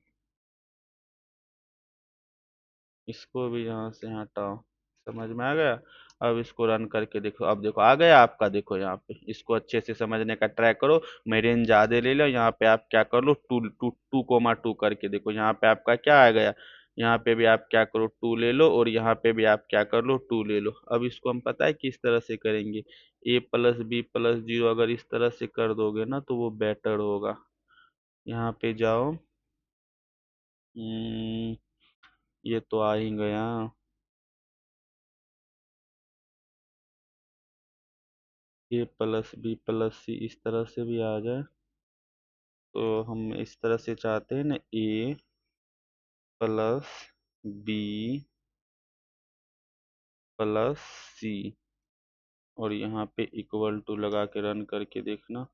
इसको भी यहाँ से हटाओ, समझ में आ गया। अब इसको रन करके देखो, अब देखो आ गया आपका, देखो यहाँ पे, इसको अच्छे से समझने का ट्राई करो, मैं रेंज ज्यादा ले लो, यहाँ पे आप क्या कर लो, 2 2 2 करके देखो, यहाँ पे आपका क्या आ गया, यहाँ पे भी आप क्या करो, 2 ले लो, और यहाँ पे भी आप क्या कर लो, 2 ले लो। अब इसको हम पता है किस तरह से करेंगे, ए प्लस बी प्लस जीरो, अगर इस तरह से कर दोगे ना तो वो बेटर होगा। यहाँ पे जाओ, ये तो आ ही गया, ए प्लस बी प्लस सी इस तरह से भी आ जाए, तो हम इस तरह से चाहते हैं ना, ए प्लस बी प्लस सी, और यहाँ पे इक्वल टू लगा के रन करके देखना।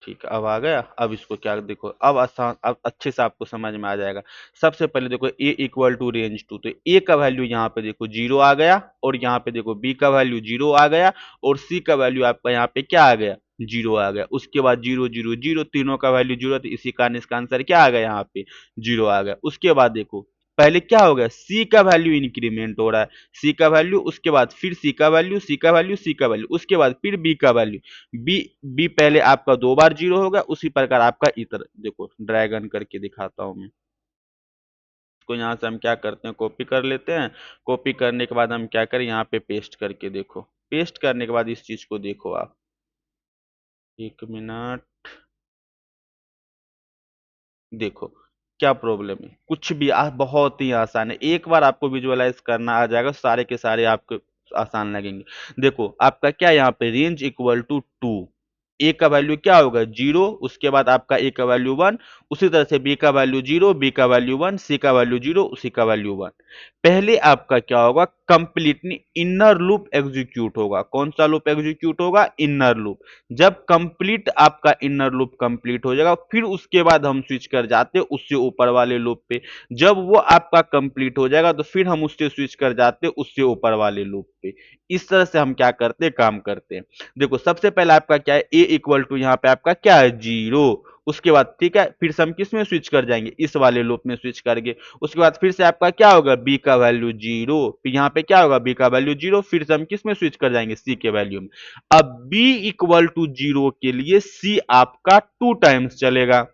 ठीक है, अब आ गया। अब इसको क्या देखो, अब आसान, अब अच्छे से आपको समझ में आ जाएगा। सबसे पहले देखो ए इक्वल टू रेंज टू, तो ए का वैल्यू यहाँ पे देखो जीरो आ गया, और यहाँ पे देखो बी का वैल्यू जीरो आ गया, और सी का वैल्यू आपका यहाँ पे क्या आ गया, जीरो आ गया। उसके बाद जीरो जीरो जीरो, तीनों का वैल्यू जीरो, तो इसी कारण इसका आंसर क्या आ गया, यहाँ पे जीरो आ गया। उसके बाद देखो पहले क्या हो गया, सी का वैल्यू इंक्रीमेंट हो रहा है, सी का वैल्यू, उसके बाद फिर सी का वैल्यू, सी का वैल्यू, सी का वैल्यू, उसके बाद फिर बी का वैल्यू, बी, बी पहले आपका 2 बार जीरो होगा, उसी प्रकार आपका इतर देखो, ड्रैगन करके दिखाता हूं मैं इसको। यहाँ से हम क्या करते हैं, कॉपी कर लेते हैं, कॉपी करने के बाद हम क्या करें, यहाँ पे पेस्ट करके देखो, पेस्ट करने के बाद इस चीज को देखो आप, एक मिनट, देखो क्या प्रॉब्लम है, कुछ भी बहुत ही आसान है, एक बार आपको विजुअलाइज करना आ जाएगा, सारे के सारे आपको आसान लगेंगे। देखो आपका क्या, यहाँ पे रेंज इक्वल टू 2, ए का वैल्यू क्या होगा, जीरो, उसके बाद आपका ए का वैल्यू 1, उसी तरह से बी का वैल्यू जीरो, बी का वैल्यू 1, सी का वैल्यू जीरो, उसी का वैल्यू 1। पहले आपका क्या होगा, कंप्लीटली इनर लूप एग्जीक्यूट होगा, कौन सा लूप एग्जीक्यूट होगा, इनर लूप। जब कंप्लीट आपका इनर लूप कंप्लीट हो जाएगा, फिर उसके बाद हम स्विच कर जाते हैं उससे ऊपर वाले लूप पे। जब वो आपका कंप्लीट हो जाएगा तो फिर हम उससे स्विच कर जाते हैं उससे ऊपर वाले लूप पे। इस तरह से हम क्या करते हैं, काम करते हैं। देखो सबसे पहले आपका क्या है, ए इक्वल टू यहाँ पे आपका क्या है, जीरो। उसके बाद ठीक है, फिर से हम किस में स्विच कर जाएंगे, इस वाले लूप में स्विच करके। उसके बाद फिर से आपका क्या होगा, बी का वैल्यू जीरो, फिर यहाँ पे क्या होगा, बी का वैल्यू जीरो, फिर से हम किस में स्विच कर जाएंगे, सी के वैल्यू में। अब बी इक्वल टू जीरो के लिए सी आपका 2 टाइम्स चलेगा।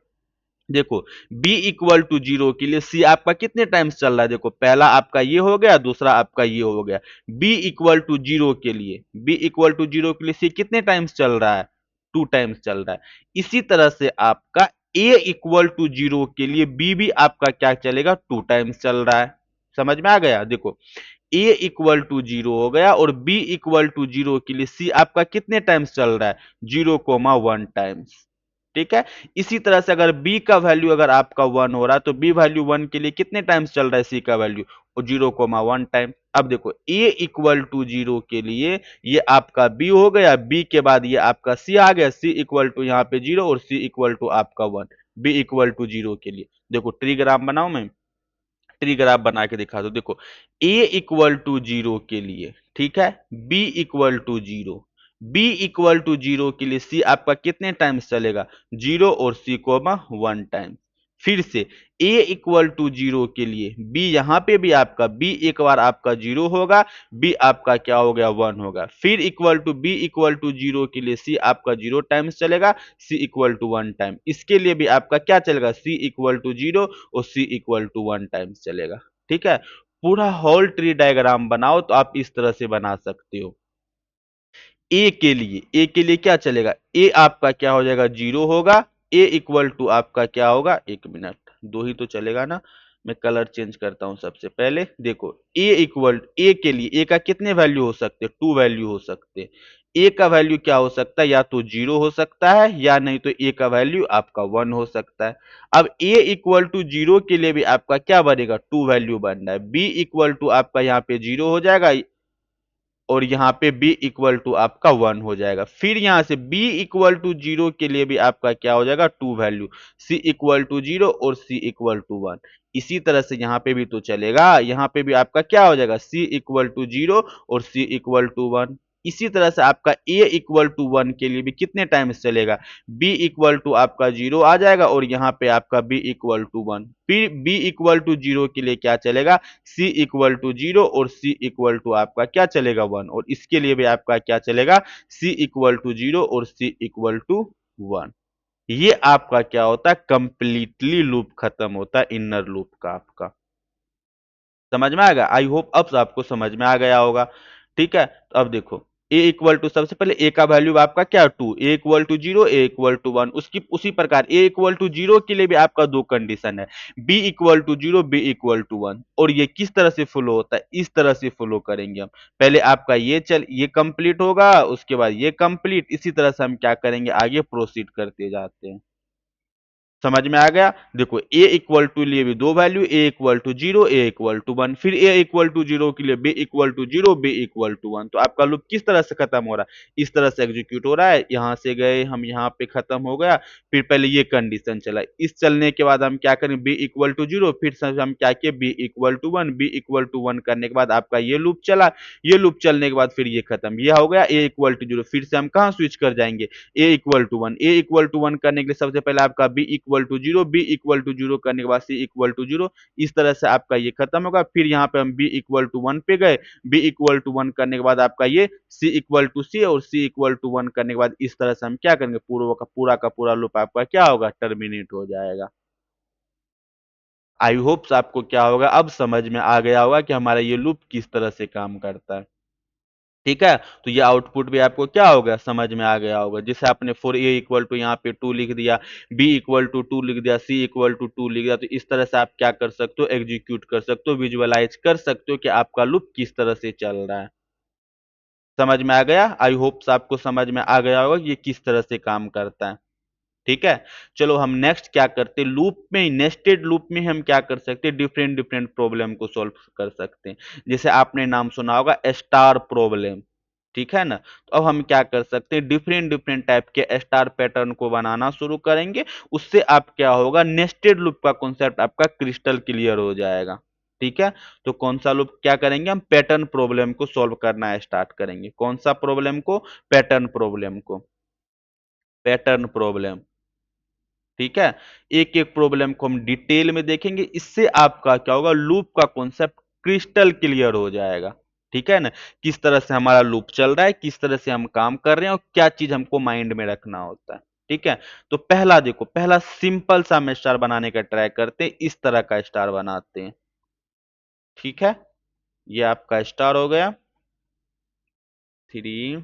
देखो b इक्वल टू जीरो के लिए सी आपका कितने टाइम्स चल रहा है, देखो पहला आपका ये हो गया, दूसरा आपका ये हो गया। b इक्वल टू जीरो के लिए, b इक्वल टू जीरो के लिए सी कितने टाइम्स चल रहा है, 2 टाइम्स चल रहा है। इसी तरह से आपका ए इक्वल टू जीरो के लिए बी भी आपका क्या चलेगा, 2 टाइम्स चल रहा है। समझ में आ गया? देखो, ए इक्वल टू जीरो हो गया और बी इक्वल टू जीरो के लिए सी आपका कितने टाइम्स चल रहा है, 0,1 टाइम्स। ठीक है। इसी तरह से अगर बी का वैल्यू अगर आपका 1 हो रहा है तो बी वैल्यू 1 के लिए कितने टाइम्स चल रहा है सी का वैल्यू, 0,1 टाइम। अब देखो, ए इक्वल टू जीरो के लिए ये आपका बी हो गया, बी के बाद ये आपका सी आ गया, सी इक्वल टू यहाँ पे जीरो और सी इक्वल टू आपका 1, बी इक्वल टू जीरो के लिए। देखो ट्रीग्राम बनाओ, मैं ट्री ग्राफ बना के दिखा दो। देखो, ए इक्वल टू जीरो के लिए, ठीक है, B equal to zero, B equal to zero के लिए सी आपका कितने टाइम्स चलेगा, जीरो और सी कोमा 1 टाइम। फिर से ए इक्वल टू जीरो के लिए बी, यहां पे भी आपका बी एक बार आपका जीरो होगा, बी आपका क्या हो गया, 1 होगा। फिर equal to B equal to zero के लिए सी आपका 0 टाइम्स चलेगा, सी इक्वल टू 1 टाइम। इसके लिए भी आपका क्या चलेगा, सी इक्वल टू जीरो और सी इक्वल टू 1 टाइम्स चलेगा। ठीक है। पूरा होल ट्री डायग्राम बनाओ तो आप इस तरह से बना सकते हो। ए के लिए क्या चलेगा, ए आपका क्या हो जाएगा, जीरो होगा, ए इक्वल टू आपका क्या होगा, 1 मिनट, दो ही तो चलेगा ना। मैं कलर चेंज करता हूं सबसे पहले। देखो, ए इक्वल ए के लिए ए का कितने वैल्यू हो सकते, 2 वैल्यू हो सकते। ए का वैल्यू क्या हो सकता है, या तो जीरो हो सकता है या नहीं तो ए का वैल्यू आपका 1 हो सकता है। अब ए इक्वल टू जीरो के लिए भी आपका क्या बनेगा, 2 वैल्यू बन रहा है। बी इक्वल टू आपका यहाँ पे जीरो हो जाएगा और यहाँ पे b इक्वल टू आपका 1 हो जाएगा। फिर यहाँ से b इक्वल टू जीरो के लिए भी आपका क्या हो जाएगा, 2 value, c equal to zero और c इक्वल टू 1। इसी तरह से यहाँ पे भी तो चलेगा, यहाँ पे भी आपका क्या हो जाएगा, c इक्वल टू जीरो और c इक्वल टू 1। इसी तरह से आपका a इक्वल टू 1 के लिए भी कितने टाइम्स चलेगा, b इक्वल टू आपका जीरो आ जाएगा और यहाँ पे आपका b इक्वल टू 1। फिर b इक्वल टू जीरो के लिए क्या चलेगा, c इक्वल टू जीरो और c इक्वल टू आपका क्या चलेगा, 1। और इसके लिए भी आपका क्या चलेगा, c इक्वल टू जीरो और c इक्वल टू 1। ये आपका क्या होता है, कंप्लीटली लूप खत्म होता है इनर लूप का आपका। समझ में आएगा? आई होप अब आपको समझ में आ गया होगा। ठीक है, तो अब देखो, ए इक्वल टू, सबसे पहले ए का वैल्यू आपका क्या, 2, A equal to zero, A equal to 1। उसकी उसी प्रकार ए इक्वल टू जीरो के लिए भी आपका दो कंडीशन है, B equal to zero, B equal to 1। और ये किस तरह से फॉलो होता है, इस तरह से फॉलो करेंगे हम। पहले आपका ये कंप्लीट होगा, उसके बाद ये कंप्लीट, इसी तरह से हम क्या करेंगे, आगे प्रोसीड करते जाते हैं। समझ में आ गया? देखो, ए इक्वल टू लिए भी दो value, A equal to zero, A equal to 1। फिर ए इक्वल टू जीरो के लिए B equal to zero, B equal to 1। तो आपका लूप किस तरह से खत्म हो रहा है, इस तरह से एग्जीक्यूट हो रहा है। यहां से गए हम, यहाँ पे खत्म हो गया। फिर पहले ये कंडीशन चला, इस चलने के बाद हम क्या करें, बी इक्वल टू जीरो, फिर से हम क्या किए, B equal to 1, B equal to 1 करने के बाद आपका ये लूप चला। ये लूप चलने के बाद फिर ये खत्म, ये हो गया ए इक्वल टू जीरो। फिर से हम कहाँ स्विच कर जाएंगे, A equal to 1। A equal to 1 करने के लिए सबसे पहले आपका B equal to zero, B equal to zero करने के बाद सी इक्वल टू जीरो। इस तरह से आपका ये खत्म होगा। फिर यहाँ पे हम बी इक्वल टू 1 पे गए, बी इक्वल टू 1 करने के बाद आपका ये सी इक्वल टू सी और सी इक्वल टू 1 करने के बाद इस तरह से हम क्या करेंगे, पूरा का पूरा लूप आपका क्या होगा, टर्मिनेट हो जाएगा। आई होप्स आपको क्या होगा, अब समझ में आ गया होगा कि हमारा ये लूप किस तरह से काम करता है। ठीक है, तो ये आउटपुट भी आपको क्या होगा, समझ में आ गया होगा। जैसे आपने फॉर ए इक्वल टू यहाँ पे 2 लिख दिया, बी इक्वल टू 2 लिख दिया, सी इक्वल टू 2 लिख दिया, तो इस तरह से आप क्या कर सकते हो, एग्जीक्यूट कर सकते हो, विजुअलाइज कर सकते हो कि आपका लूप किस तरह से चल रहा है। समझ में आ गया? आई होप्स आपको समझ में आ गया होगा कि ये किस तरह से काम करता है। ठीक है। चलो हम नेक्स्ट क्या करते हैं, लूप में, नेस्टेड लूप में हम क्या कर सकते हैं, डिफरेंट डिफरेंट प्रॉब्लम को सॉल्व कर सकते हैं। जैसे आपने नाम सुना होगा स्टार प्रॉब्लम। ठीक है ना? तो अब हम क्या कर सकते हैं, डिफरेंट डिफरेंट टाइप के स्टार पैटर्न को बनाना शुरू करेंगे। उससे आप क्या होगा, नेस्टेड लूप का कॉन्सेप्ट आपका क्रिस्टल क्लियर हो जाएगा। ठीक है। तो कौन सा लूप क्या करेंगे, हम पैटर्न प्रॉब्लम को सॉल्व करना स्टार्ट करेंगे। कौन सा प्रॉब्लम को, पैटर्न प्रॉब्लम को, पैटर्न प्रॉब्लम। ठीक है। एक एक प्रॉब्लम को हम डिटेल में देखेंगे, इससे आपका क्या होगा, लूप का कॉन्सेप्ट क्रिस्टल क्लियर हो जाएगा। ठीक है ना? किस तरह से हमारा लूप चल रहा है, किस तरह से हम काम कर रहे हैं और क्या चीज हमको माइंड में रखना होता है। ठीक है। तो पहला देखो, पहला सिंपल सा हम स्टार बनाने का ट्राई करते हैं, इस तरह का स्टार बनाते हैं। ठीक है। ये आपका स्टार हो गया 3।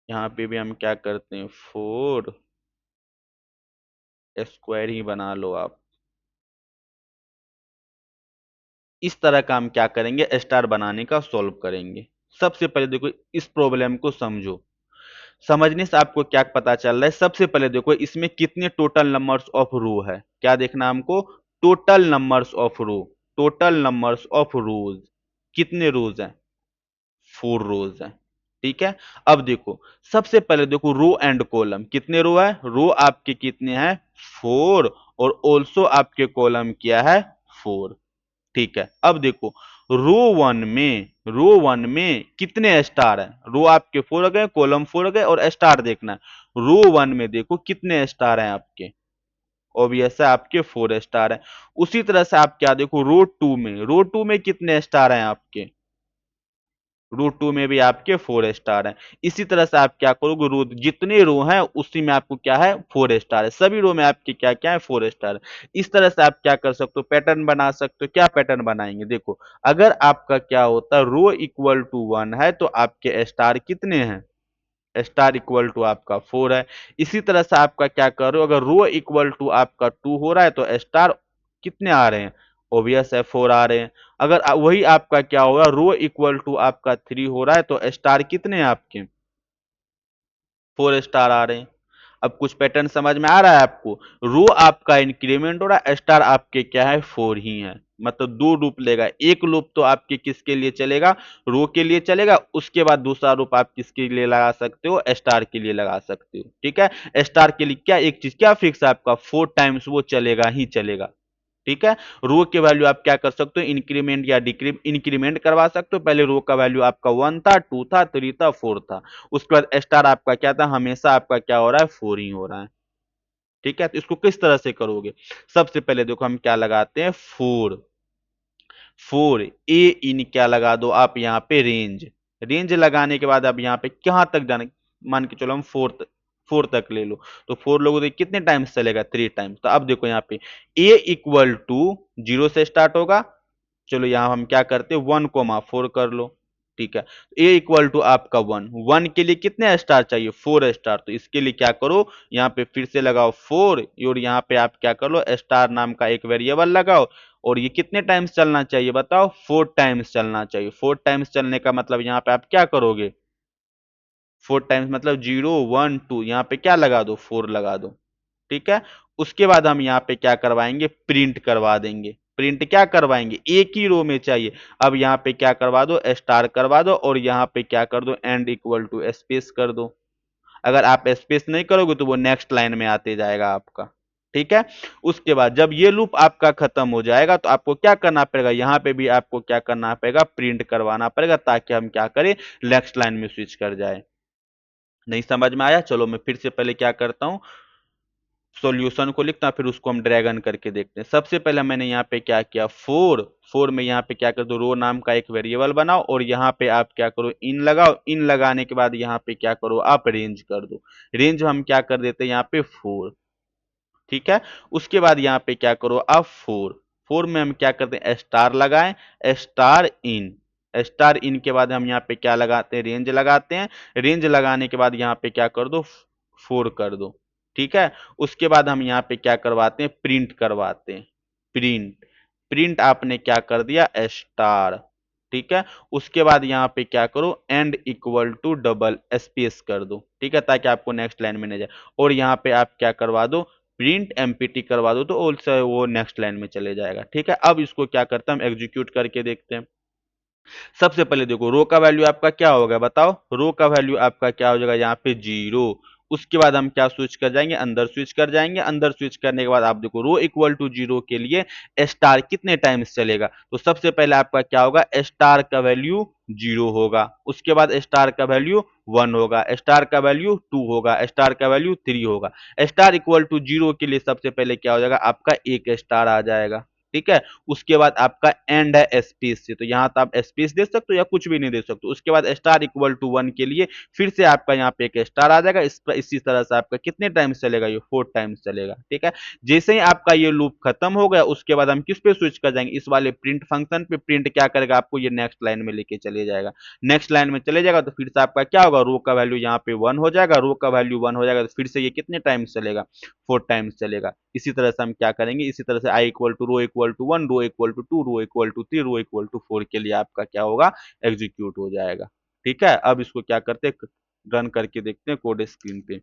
यहाँ पे भी हम क्या करते हैं, 4, स्क्वायर ही बना लो आप। इस तरह का हम क्या करेंगे, स्टार बनाने का सॉल्व करेंगे। सबसे पहले देखो इस प्रॉब्लम को समझो। समझने से आपको क्या पता चल रहा है, सबसे पहले देखो इसमें कितने टोटल नंबर्स ऑफ रो है, क्या देखना है हमको, total numbers of row, total numbers of rows, कितने रोज हैं, 4 रोज हैं। ठीक है। अब देखो सबसे पहले देखो रो एंड कॉलम, कितने रो है, रो आपके कितने हैं, 4, और ऑल्सो आपके कॉलम क्या है, 4। ठीक है। अब देखो रो वन में कितने स्टार हैं, रो आपके 4 हो गए, कॉलम 4 हो गए, और स्टार देखना है। रो वन में देखो कितने स्टार हैं आपके, ऑब्वियस है आपके 4 स्टार हैं। उसी तरह से आप क्या देखो रो टू में कितने स्टार हैं आपके, रो टू में भी आपके 4 स्टार हैं। इसी तरह से आप क्या करोगे, रो जितने रो हैं उसी में आपको क्या है, 4 स्टार है, सभी रो में आपके क्या क्या है, 4 स्टार है। इस तरह से आप क्या कर सकते हो, पैटर्न बना सकते हो। क्या पैटर्न बनाएंगे, देखो अगर आपका क्या होता है, रो इक्वल टू 1 है तो आपके स्टार कितने हैं, स्टार इक्वल टू आपका 4 है। इसी तरह से आपका क्या कर रहे हो, अगर रो इक्वल टू आपका 2 हो रहा है तो स्टार कितने आ रहे हैं, ओबियस है 4 आ रहे हैं। अगर वही आपका क्या होगा, रो इक्वल टू आपका 3 हो रहा है तो स्टार कितने हैं आपके, 4 स्टार आ रहे हैं। अब कुछ पैटर्न समझ में आ रहा है आपको, रो आपका इंक्रीमेंट हो रहा है, स्टार आपके क्या है, 4 ही है। मतलब 2 लूप लेगा, एक लूप तो आपके किसके लिए चलेगा, रो के लिए चलेगा, उसके बाद दूसरा लूप आप किसके लिए लगा सकते हो, स्टार के लिए लगा सकते हो। ठीक है। स्टार के लिए क्या एक चीज क्या फिक्स है आपका, 4 टाइम्स वो चलेगा ही चलेगा। ठीक है। रो के वैल्यू आप क्या कर सकते हो, इंक्रीमेंट या डिक्रीमेंट, इंक्रीमेंट करवा सकते हो। पहले रो का वैल्यू आपका 1 था, 2 था, 3 था, 4 था, उसके बाद स्टार आपका क्या था, हमेशा आपका क्या हो रहा है, 4 ही हो रहा है। ठीक है। तो इसको किस तरह से करोगे, सबसे पहले देखो हम क्या लगाते हैं, 4 ए इन क्या लगा दो आप यहाँ पे, रेंज, रेंज लगाने के बाद अब यहाँ पे कहां तक जाना, मान के चलो हम 4 तक ले लो, तो 4 लोगों तो कितने टाइम्स चलेगा, 3 टाइम्स। तो अब देखो यहाँ पे ए इक्वल टू 0 से स्टार्ट होगा, चलो यहां हम क्या करते हैं, 1,4 कर लो। ठीक है। ए इक्वल टू आपका 1 के लिए कितने स्टार चाहिए, 4 स्टार, तो इसके लिए क्या करो, यहाँ पे फिर से लगाओ 4, और यहाँ पे आप क्या कर लो, स्टार नाम का एक वेरिएबल लगाओ, और ये कितने टाइम्स चलना चाहिए बताओ, 4 टाइम्स चलना चाहिए। 4 टाइम्स चलने का मतलब यहाँ पे आप क्या करोगे, 4 टाइम्स मतलब 0, 1, 2, यहाँ पे क्या लगा दो, 4 लगा दो। ठीक है। उसके बाद हम यहाँ पे क्या करवाएंगे, प्रिंट करवा देंगे। प्रिंट क्या करवाएंगे, एक ही रो में चाहिए। अब यहाँ पे क्या करवा दो, स्टार करवा दो, और यहाँ पे क्या कर दो, एंड इक्वल टू स्पेस कर दो। अगर आप स्पेस नहीं करोगे तो वो नेक्स्ट लाइन में आते जाएगा आपका। ठीक है। उसके बाद जब ये लूप आपका खत्म हो जाएगा तो आपको क्या करना पड़ेगा, यहाँ पे भी आपको क्या करना पड़ेगा, प्रिंट करवाना पड़ेगा, ताकि हम क्या करें, नेक्स्ट लाइन में स्विच कर जाए। नहीं समझ में आया, चलो मैं फिर से पहले क्या करता हूँ, सॉल्यूशन को लिखता हूं, फिर उसको हम ड्रैगन करके देखते हैं। सबसे पहले मैंने यहाँ पे क्या किया, 4 में यहाँ पे क्या कर दो, रो नाम का एक वेरिएबल बनाओ, और यहाँ पे आप क्या करो, इन लगाओ, इन लगाने के बाद यहाँ पे क्या करो, आप रेंज कर दो। रेंज हम क्या कर देते हैं यहाँ पे, 4। ठीक है। उसके बाद यहाँ पे क्या करो, आप 4 में हम क्या करते हैं, स्टार लगाएं, स्टार इन, स्टार इन के बाद हम यहाँ पे क्या लगाते हैं, रेंज लगाते हैं। रेंज लगाने के बाद यहाँ पे क्या कर दो, 4 कर दो। ठीक है। उसके बाद हम यहाँ पे क्या करवाते हैं, प्रिंट करवाते हैं। प्रिंट, प्रिंट आपने क्या कर दिया, स्टार। ठीक है। उसके बाद यहाँ पे क्या करो, end equal to double space कर दो। ठीक है, ताकि आपको नेक्स्ट लाइन में नहीं जाए। और यहाँ पे आप क्या करवा दो, प्रिंट एमपीटी करवा दो, तो ऑल्सो वो नेक्स्ट लाइन में चले जाएगा। ठीक है। अब इसको क्या करते हैं, हम एग्जीक्यूट करके देखते हैं। सबसे पहले देखो रो का वैल्यू आपका क्या होगा बताओ, रो का वैल्यू आपका क्या हो जाएगा, यहाँ पे 0। उसके बाद हम क्या स्विच कर जाएंगे, अंदर स्विच कर जाएंगे। अंदर स्विच करने के बाद आप देखो रो इक्वल टू 0 के लिए स्टार कितने टाइम्स चलेगा, तो सबसे पहले आपका क्या होगा, स्टार का वैल्यू 0 होगा, उसके बाद स्टार का वैल्यू 1 होगा, स्टार का वैल्यू 2 होगा, स्टार का वैल्यू 3 होगा। स्टार इक्वल टू 0 के लिए सबसे पहले क्या हो जाएगा, आपका 1 स्टार आ जाएगा। ठीक है। उसके बाद आपका एंड है स्पेस से, तो यहाँ तो आप स्पेस दे सकते हो या कुछ भी नहीं दे सकते। उसके बाद स्टार इक्वल टू 1 के लिए फिर से आपका यहाँ पे एक स्टार आ जाएगा। इसी तरह से आपका कितने टाइम्स चलेगा, ये 4 टाइम्स चलेगा, ठीक है। जैसे ही आपका ये लूप खत्म हो गया, उसके बाद हम किस पे स्विच कर जाएंगे, इस वाले प्रिंट फंक्शन पे। प्रिंट क्या करेगा, आपको ये नेक्स्ट लाइन में लेके चले जाएगा। नेक्स्ट लाइन में चले जाएगा तो फिर से आपका क्या होगा, रो का वैल्यू यहाँ पे 1 हो जाएगा। रो का वैल्यू 1 हो जाएगा तो फिर से ये कितने टाइम्स चलेगा, 4 टाइम्स चलेगा। इसी तरह से हम क्या करेंगे, इसी तरह से I equal to row equal to 1, row equal to 2, row equal to 3, row equal to 4 के लिए आपका क्या होगा, एग्जीक्यूट हो जाएगा। ठीक है, अब इसको क्या करते हैं, रन करके देखते हैं कोड स्क्रीन पे।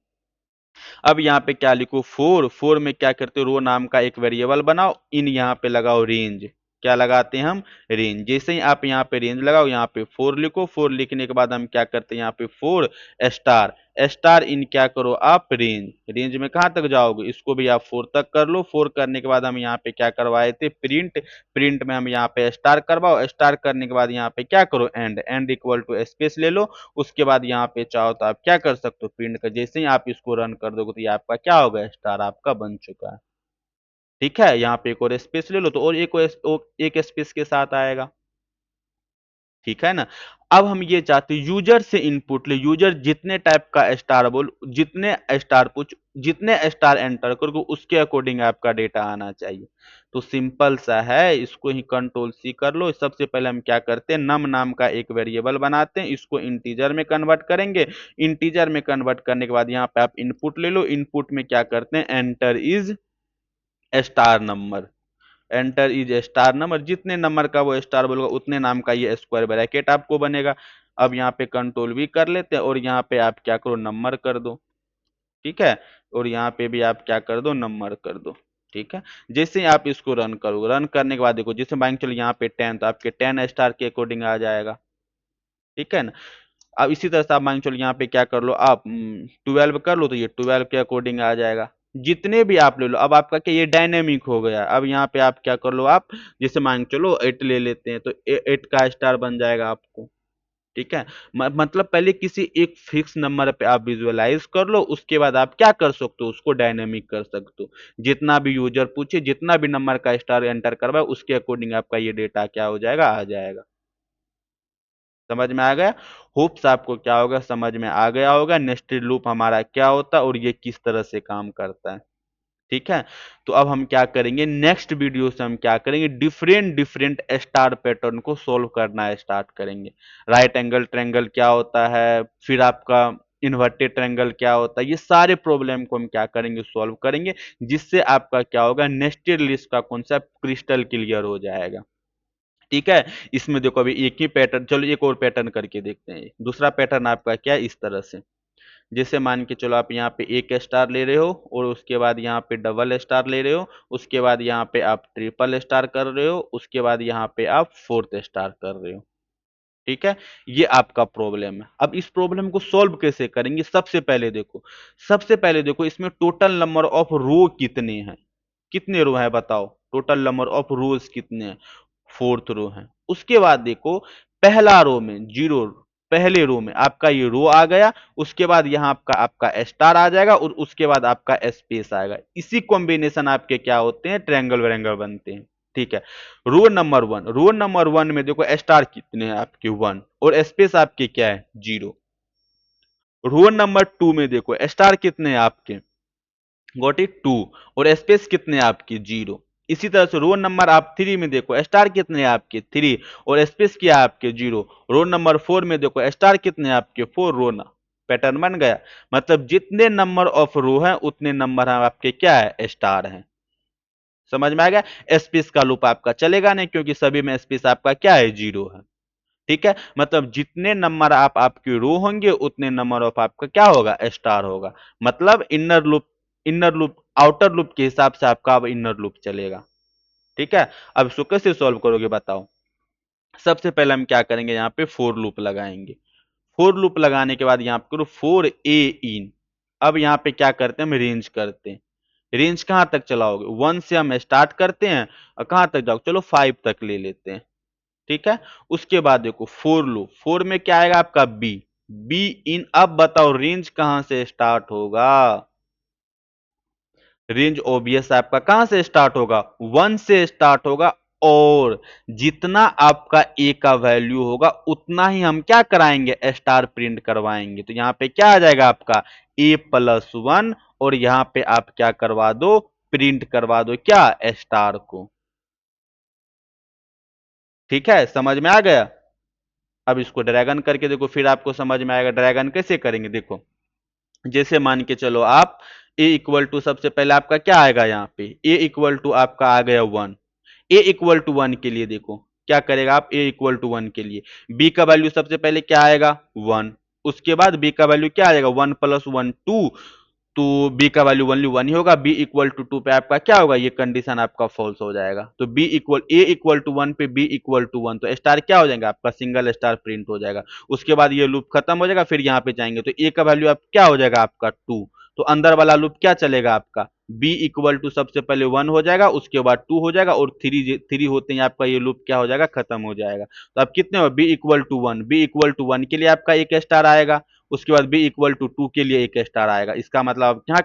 अब यहाँ पे क्या लिखो, 4, 4 में क्या करते हो, रो नाम का एक वेरिएबल बनाओ, इन यहाँ पे लगाओ रेंज। क्या लगाते हैं हम, रेंज। जैसे ही आप यहाँ पे रेंज लगाओ, यहाँ पे 4 लिखो। 4 लिखने के बाद हम क्या करते हैं, यहाँ पे 4 स्टार, स्टार इन क्या करो आप, रेंज। रेंज में कहाँ तक जाओगे, इसको भी आप 4 तक कर लो। 4 करने के बाद हम यहाँ पे क्या करवाए थे, प्रिंट। प्रिंट में हम यहाँ पे स्टार करवाओ। स्टार करने के बाद यहाँ पे क्या करो, end. End equal to space ले लो। उसके बाद यहाँ पे चाहो तो आप क्या कर सकते हो, प्रिंट का जैसे ही आप इसको रन कर दोगे तो ये आपका क्या होगा, स्टार आपका बन चुका है। ठीक है, यहाँ पे एक और स्पेस ले लो तो और एक स्पेस के साथ आएगा। ठीक है ना। अब हम ये चाहते हैं यूजर से इनपुट ले। यूजर जितने टाइप का स्टार बोल, जितने स्टार पूछ, जितने स्टार एंटर करोगे उसके अकॉर्डिंग आपका डेटा आना चाहिए। तो सिंपल सा है, इसको ही कंट्रोल सी कर लो। सबसे पहले हम क्या करते हैं, नम नाम का एक वेरिएबल बनाते हैं, इसको इंटीजर में कन्वर्ट करेंगे। इंटीजर में कन्वर्ट करने के बाद यहाँ पे आप इनपुट ले लो। इनपुट में क्या करते हैं, enter is star number. Enter is star number, जितने नंबर का वो स्टार बोलेगा उतने नाम का ये स्क्वायर ब्रैकेट आपको बनेगा। अब यहाँ पे कंट्रोल भी कर लेते हैं और यहाँ पे आप क्या करो, नंबर कर दो। ठीक है, और यहाँ पे भी आप क्या कर दो, नंबर कर दो। ठीक है, जैसे ही आप इसको रन करो, रन करने के बाद देखो, जैसे मान के चलो यहाँ पे 10, तो आपके 10 स्टार के अकॉर्डिंग आ जाएगा। ठीक है ना। अब इसी तरह से आप मान के चलो यहाँ पे क्या कर लो, आप 12 कर लो तो ये 12 के अकॉर्डिंग आ जाएगा। जितने भी आप ले लो, अब आपका क्या ये डायनेमिक हो गया। अब यहाँ पे आप क्या कर लो, आप जैसे मान के चलो 8 ले लेते हैं तो 8 का स्टार बन जाएगा आपको। ठीक है, मतलब पहले किसी एक फिक्स नंबर पे आप विजुअलाइज कर लो, उसके बाद आप क्या कर सकते हो, उसको डायनेमिक कर सकते हो। जितना भी यूजर पूछे, जितना भी नंबर का स्टार एंटर करवाए, उसके अकॉर्डिंग आपका ये डेटा क्या हो जाएगा, आ जाएगा। समझ में आ गया। होप्स आपको क्या होगा, समझ में आ गया होगा नेस्टेड लूप हमारा क्या होता है और ये किस तरह से काम करता है। ठीक है, तो अब हम क्या करेंगे, नेक्स्ट वीडियो से हम क्या करेंगे, डिफरेंट डिफरेंट स्टार पैटर्न को सोल्व करना स्टार्ट करेंगे। राइट एंगल ट्रायंगल क्या होता है, फिर आपका इन्वर्टेड ट्रायंगल क्या होता है, ये सारे प्रॉब्लम को हम क्या करेंगे, सॉल्व करेंगे। जिससे आपका क्या होगा, नेस्टेड लिस्ट का कॉन्सेप्ट क्रिस्टल क्लियर हो जाएगा। ठीक है, इसमें देखो अभी एक ही पैटर्न, चलो एक और पैटर्न करके देखते हैं। दूसरा पैटर्न आपका क्या है, इस तरह से। जैसे मान के चलो आप यहाँ पे एक स्टार ले रहे हो और उसके बाद यहाँ पे डबल स्टार ले रहे हो, उसके बाद यहाँ पे आप ट्रिपल स्टार कर रहे हो, उसके बाद यहाँ पे आप फोर्थ स्टार कर रहे हो। ठीक है, ये आपका प्रॉब्लम है। अब इस प्रॉब्लम को सॉल्व कैसे करेंगे, सबसे पहले देखो इसमें टोटल नंबर ऑफ रो कितने हैं, कितने रो है बताओ, टोटल नंबर ऑफ रोज कितने हैं, फोर्थ रो है। उसके बाद देखो पहला रो में जीरो, पहले रो में आपका ये रो आ गया। उसके बाद यहाँ आपका आपका स्टार आ जाएगा और उसके बाद आपका स्पेस आएगा। इसी कॉम्बिनेशन आपके क्या होते हैं, ट्रायंगल वैंगल बनते हैं। ठीक है, रो नंबर वन में देखो स्टार कितने हैं आपके, 1, और स्पेस आपके क्या है, 0। रो नंबर 2 में देखो स्टार कितने हैं आपके, गॉट इट, 2, और स्पेस कितने हैं आपके, 0। इसी तरह से रो नंबर आप 3 में देखो स्टार कितने हैं आपके, 3, और स्पेस क्या है आपके, 0। रो नंबर 4 में देखो स्टार कितने हैं आपके, 4, रो ना, पैटर्न बन गया। मतलब जितने नंबर ऑफ रो हैं उतने नंबर आपके क्या है, स्टार हैं। समझ में आ गया। स्पेस का लूप आपका चलेगा नहीं क्योंकि सभी में स्पेस आपका क्या है, 0 है। ठीक है, मतलब जितने नंबर आप आपके रो होंगे उतने नंबर ऑफ आपका क्या होगा, स्टार होगा। मतलब इनर लूप आउटर लूप के हिसाब से आपका अब इनर लूप चलेगा। ठीक है, अब इसको कैसे सॉल्व करोगे बताओ। सबसे पहले हम क्या करेंगे, यहाँ पे फोर लूप लगाएंगे। फोर लूप लगाने के बाद यहाँ पे करो 4 a इन। अब यहाँ पे क्या करते हैं, हम रेंज करते हैं। रेंज कहां तक चलाओगे, 1 से हम स्टार्ट करते हैं और कहां तक जाओ, चलो 5 तक ले लेते हैं। ठीक है, उसके बाद देखो फोर लो, फोर में क्या आएगा आपका, बी। बी इन, अब बताओ रेंज कहां से स्टार्ट होगा, रेंज ओबीएस आपका कहां से स्टार्ट होगा, 1 से स्टार्ट होगा, और जितना आपका ए का वैल्यू होगा उतना ही हम क्या कराएंगे, स्टार प्रिंट करवाएंगे। तो यहां पे क्या आ जाएगा आपका A+1, और यहां पे आप क्या करवा दो, प्रिंट करवा दो क्या, स्टार को। ठीक है, समझ में आ गया। अब इसको ड्रैगन करके देखो, फिर आपको समझ में आएगा ड्रैगन कैसे करेंगे। देखो, जैसे मान के चलो आप ए इक्वल टू, सबसे पहले आपका क्या आएगा, यहाँ पे ए इक्वल टू आपका आ गया 1। ए इक्वल टू 1 के लिए देखो क्या करेगा आप, ए इक्वल टू 1 के लिए बी का वैल्यू सबसे पहले क्या आएगा, 1। उसके बाद बी का वैल्यू क्या आएगा, 1+1 2, तो बी का वैल्यू ओनली 1 ही होगा। बी इक्वल टू 2 पे आपका क्या होगा, ये कंडीशन आपका फॉल्स हो जाएगा। तो B equal A equal to 1 पे बी इक्वल टू 1, तो स्टार क्या हो जाएगा आपका, सिंगल स्टार प्रिंट हो जाएगा। उसके बाद ये लूप खत्म हो जाएगा, फिर यहाँ पे जाएंगे तो ए का वैल्यू आप क्या हो जाएगा आपका 2, तो अंदर वाला लूप क्या चलेगा आपका, बी इक्वल टू सबसे पहले 1 हो जाएगा, उसके बाद 2 हो जाएगा, और 3 होते ही आपका ये लूप क्या हो जाएगा, खत्म हो जाएगा। तो आप कितने हो, B equal to 1, B equal to 1 के लिए आपका एक स्टार आएगा, उसके बाद बी इक्वल टू 2 के लिए एक स्टार आएगा। इसका मतलब क्या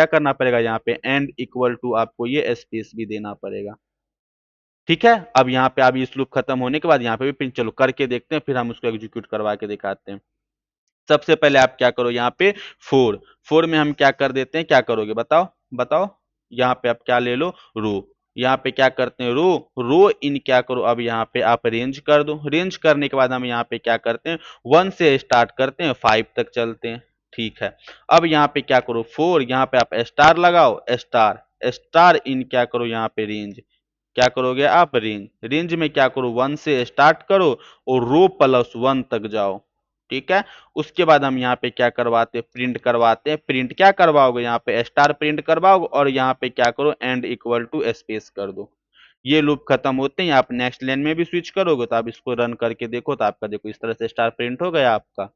करना पड़ेगा, यहाँ पे एंड इक्वल टू आपको ये स्पेस भी देना पड़ेगा। ठीक है, अब यहाँ पे अब इस लूप खत्म होने के बाद यहाँ पे भी प्रिंट, चलो करके देखते हैं, फिर हम उसको एग्जीक्यूट करवा के दिखाते हैं। सबसे पहले आप क्या करो, यहाँ पे फोर फोर में हम क्या कर देते हैं, क्या करोगे बताओ बताओ। यहाँ पे आप क्या ले लो, रो। यहाँ पे क्या करते हैं, रो रो इन क्या करो, अब यहाँ पे आप रेंज कर दो। रेंज करने के बाद हम यहाँ पे क्या करते हैं, 1 से स्टार्ट करते हैं, 5 तक चलते हैं। ठीक है, अब यहाँ पे क्या करो, 4, यहाँ पे आप स्टार लगाओ, स्टार स्टार इन क्या करो, यहाँ पे रेंज क्या करोगे आप, रेंज रेंज में क्या करो, 1 से स्टार्ट करो और रो+1 तक जाओ। ठीक है, उसके बाद हम यहाँ पे क्या करवाते हैं, प्रिंट करवाते हैं। प्रिंट क्या करवाओगे, यहाँ पे स्टार प्रिंट करवाओगे, और यहाँ पे क्या करो, एंड इक्वल टू स्पेस कर दो। ये लूप खत्म होते हैं आप नेक्स्ट लाइन में भी स्विच करोगे, तो आप इसको रन करके देखो, तो आपका देखो इस तरह से स्टार प्रिंट हो गया आपका।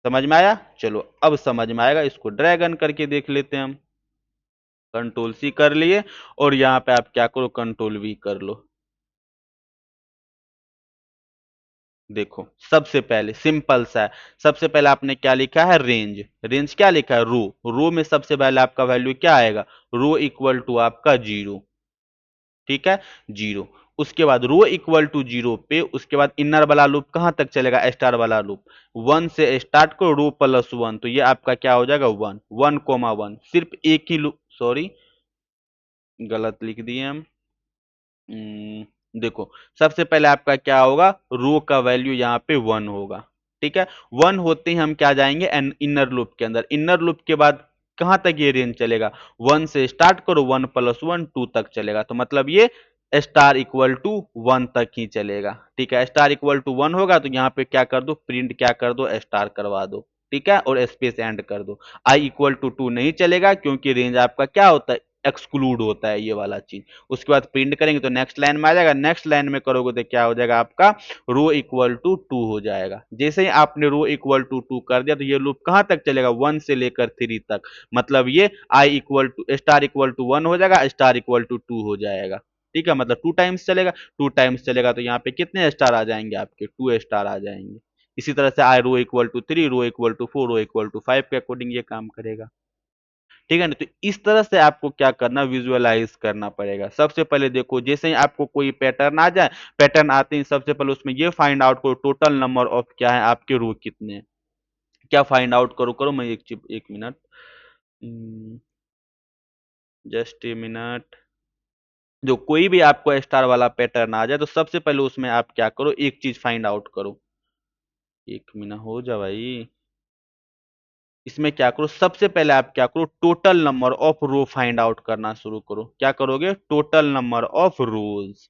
समझ में आया, चलो अब समझ में आएगा, इसको ड्रैगन करके देख लेते हैं हम। कंट्रोल सी कर लिए, और यहाँ पे आप क्या करो, कंट्रोल वी कर लो। देखो सबसे पहले सिंपल सा है, सबसे पहले आपने क्या लिखा है, रेंज। रेंज क्या लिखा है, रो। रो में सबसे पहले आपका वैल्यू क्या आएगा, रो इक्वल टू आपका 0। ठीक है, 0। उसके बाद रो इक्वल टू 0 पे, उसके बाद इनर वाला लूप कहां तक चलेगा, स्टार वाला लूप 1 से स्टार्ट करो, रो+1, तो ये आपका क्या हो जाएगा, 1 1,1। सिर्फ एक ही लूप, सॉरी गलत लिख दिए हम। देखो सबसे पहले आपका क्या होगा, रो का वैल्यू यहाँ पे 1 होगा। ठीक है, 1 होते ही हम क्या जाएंगे, इनर लूप के अंदर। इनर लूप के बाद कहां तक ये रेंज चलेगा, 1 से स्टार्ट करो, 1+1 2 तक चलेगा, तो मतलब ये स्टार इक्वल टू 1 तक ही चलेगा। ठीक है, स्टार इक्वल टू 1 होगा, तो यहाँ पे क्या कर दो, प्रिंट क्या कर दो, स्टार करवा दो। ठीक है, और स्पेस एंड कर दो। आई इक्वल टू 2 नहीं चलेगा, क्योंकि रेंज आपका क्या होता है, एक्सक्लूड होता है ये वाला चीज। उसके बाद प्रिंट करेंगे तो नेक्स्ट लाइन में आ जाएगा, नेक्स्ट लाइन में करोगे तो क्या हो जाएगा आपका, रो इक्वल टू 2 हो जाएगा। जैसे ही आपने रो इक्वल टू 2 कर दिया, तो ये लूप कहां तक चलेगा, 1 से लेकर 3 तक। मतलब ये I equal to star equal to 1 हो जाएगा, स्टार इक्वल टू 2 हो जाएगा। ठीक है, मतलब 2 टाइम्स चलेगा। 2 टाइम्स चलेगा तो यहाँ पे कितने स्टार आ जाएंगे आपके, 2 स्टार आ जाएंगे। इसी तरह से I row equal to 3, row equal to 4, row equal to 5 के अकॉर्डिंग ये काम करेगा। ठीक है ना, तो इस तरह से आपको क्या करना, विजुअलाइज करना पड़ेगा। सबसे पहले देखो, जैसे ही आपको कोई पैटर्न आ जाए, पैटर्न आते ही सबसे पहले उसमें ये फाइंड आउट करो, टोटल नंबर ऑफ क्या है आपके रो कितने हैं। क्या फाइंड आउट करो, करो मैं एक चिप, एक मिनट, जस्ट ए मिनट। जो कोई भी आपको स्टार वाला पैटर्न आ जाए, तो सबसे पहले उसमें आप क्या करो, एक चीज फाइंड आउट करो। एक मिनट हो जा भाई। इसमें क्या करो, सबसे पहले आप क्या करो, total number of row find out करना शुरू करो। क्या करोगे, टोटल नंबर ऑफ रोज।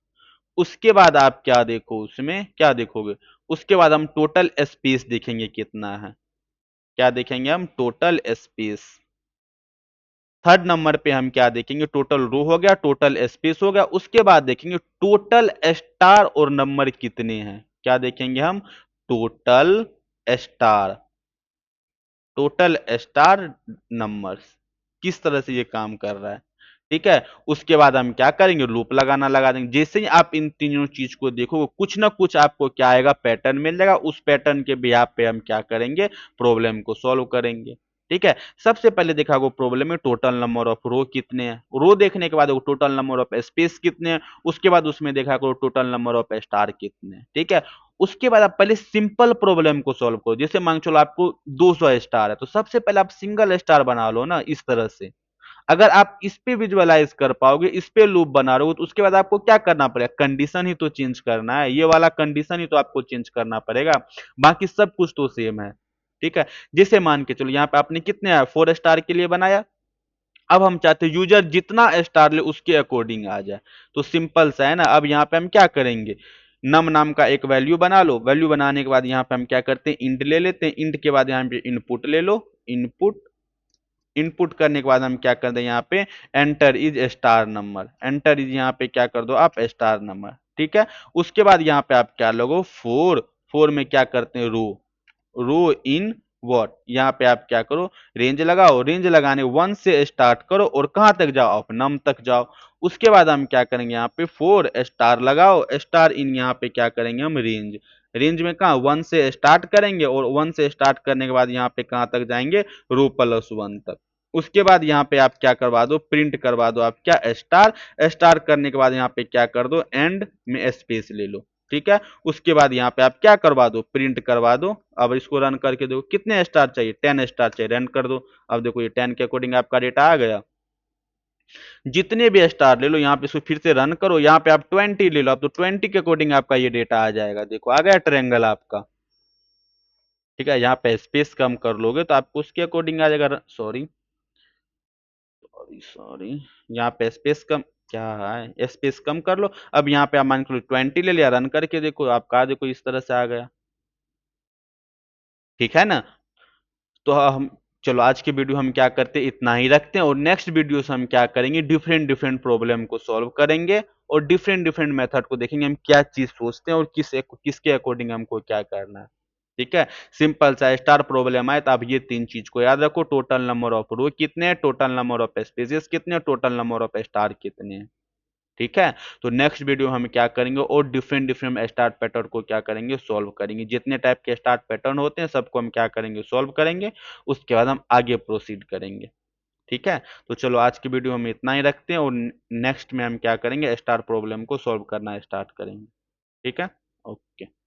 उसके बाद आप क्या देखो, उसमें क्या देखोगे, उसके बाद हम टोटल स्पेस देखेंगे कितना है। क्या देखेंगे हम, टोटल स्पेस। थर्ड नंबर पे हम क्या देखेंगे, टोटल रो हो गया, टोटल स्पेस हो गया। उसके बाद देखेंगे टोटल स्टार और नंबर कितने हैं। क्या देखेंगे हम, total star, total star numbers, किस तरह से ये काम कर रहा है। ठीक है, उसके बाद हम क्या करेंगे, लूप लगाना लगा देंगे। जैसे ही आप इन तीनों चीज को देखोगे, कुछ ना कुछ आपको क्या आएगा, पैटर्न मिल जाएगा। उस पैटर्न के बिहाफ पे हम क्या करेंगे, प्रॉब्लम को सॉल्व करेंगे। ठीक है। सबसे पहले देखा वो प्रॉब्लम में टोटल नंबर ऑफ रो कितने हैं, रो देखने के बाद वो टोटल नंबर ऑफ स्पेस कितने हैं, उसके बाद उसमें देखा करो टोटल नंबर ऑफ स्टार कितने हैं। ठीक है। उसके बाद आप पहले सिंपल प्रॉब्लम को सॉल्व करो। जैसे मान चलो आपको 200 स्टार है, तो सबसे पहले आप सिंगल स्टार बना लो ना, इस तरह से। अगर आप इस पे विजुअलाइज कर पाओगे, इस पे लूप बना रहे हो, तो उसके बाद आपको क्या करना पड़ेगा, कंडीशन ही तो चेंज करना है, ये वाला कंडीशन ही तो आपको चेंज करना पड़ेगा, बाकी सब कुछ तो सेम है। ठीक है। जैसे मान के चलो यहाँ पे आपने कितने 4 स्टार के लिए बनाया, अब हम चाहते हैं यूजर जितना स्टार ले उसके अकॉर्डिंग आ जाए। तो सिंपल सा है ना। अब यहाँ पे हम क्या करेंगे, नम नाम का एक वैल्यू बना लो, वैल्यू बनाने के बाद यहाँ पे हम क्या करते हैं, इंट ले लेते हैं, इंट के बाद यहाँ पे इनपुट ले लो, इनपुट, इनपुट करने के बाद हम क्या कर दें यहाँ पे, enter is star number, enter is यहाँ पे क्या कर दो आप, स्टार नंबर। ठीक है। उसके बाद यहाँ पे आप क्या लगो, फोर, फोर में क्या करते हैं, रो, रो इन व्हाट, यहाँ पे आप क्या करो, रेंज लगाओ, रेंज लगाने 1 से स्टार्ट करो और कहां तक जाओ, आप नम तक जाओ। उसके बाद हम क्या करेंगे, यहाँ पे 4 स्टार लगाओ, स्टार इन यहाँ पे क्या करेंगे हम, रेंज, रेंज में कहा 1 से स्टार्ट करेंगे और 1 से स्टार्ट करने के बाद यहाँ पे कहां तक जाएंगे, रो प्लस 1 तक। उसके बाद यहाँ पे आप क्या करवा दो, प्रिंट करवा दो आप क्या, स्टार, स्टार करने के बाद यहाँ पे क्या कर दो, एंड में स्पेस ले लो। ठीक है। उसके बाद यहाँ पे आप क्या करवा दो, प्रिंट करवा दो। अब इसको रन करके देखो कितने स्टार चाहिए, 10 स्टार चाहिए, रन कर दो। अब देखो ये 10 के अकॉर्डिंग आपका डेटा आ गया। जितने भी स्टार ले लो, यहाँ पे इसको फिर से रन करो, यहाँ पे आप 20 ले लो, अब तो 20 के अकॉर्डिंग आपका ये डेटा आ जाएगा। देखो आ गया ट्रायंगल आपका। ठीक है। यहाँ पे स्पेस कम कर लोगे तो आपको उसके अकॉर्डिंग आ जाएगा। सॉरी सॉरी सॉरी, यहाँ पे स्पेस कम, क्या है, स्पेस कम कर लो। अब यहाँ पे आप मान के 20 ले लिया, रन करके देखो आपका, देखो इस तरह से आ गया। ठीक है ना। तो हम, चलो आज के वीडियो हम क्या करते हैं, इतना ही रखते हैं, और नेक्स्ट वीडियो से हम क्या करेंगे, डिफरेंट डिफरेंट प्रॉब्लम को सॉल्व करेंगे और डिफरेंट डिफरेंट मेथड को देखेंगे, हम क्या चीज सोचते हैं और किसके अकॉर्डिंग हमको क्या करना है। ठीक है। सिंपल सा स्टार प्रॉब्लम आए तो आप ये 3 चीज को याद रखो, टोटल नंबर ऑफ रो कितने हैं, टोटल नंबर ऑफ स्पेसेस कितने हैं, टोटल नंबर ऑफ स्टार कितने हैं। ठीक है। तो नेक्स्ट वीडियो हम क्या करेंगे, और डिफरेंट डिफरेंट स्टार्ट पैटर्न को क्या करेंगे, सॉल्व करेंगे। जितने टाइप के स्टार्ट पैटर्न होते हैं सबको हम क्या करेंगे, सॉल्व करेंगे। उसके बाद हम आगे प्रोसीड करेंगे। ठीक है। तो चलो आज की वीडियो हम इतना ही रखते हैं, और नेक्स्ट में हम क्या करेंगे, स्टार प्रॉब्लम को सॉल्व करना स्टार्ट करेंगे। ठीक है। ओके।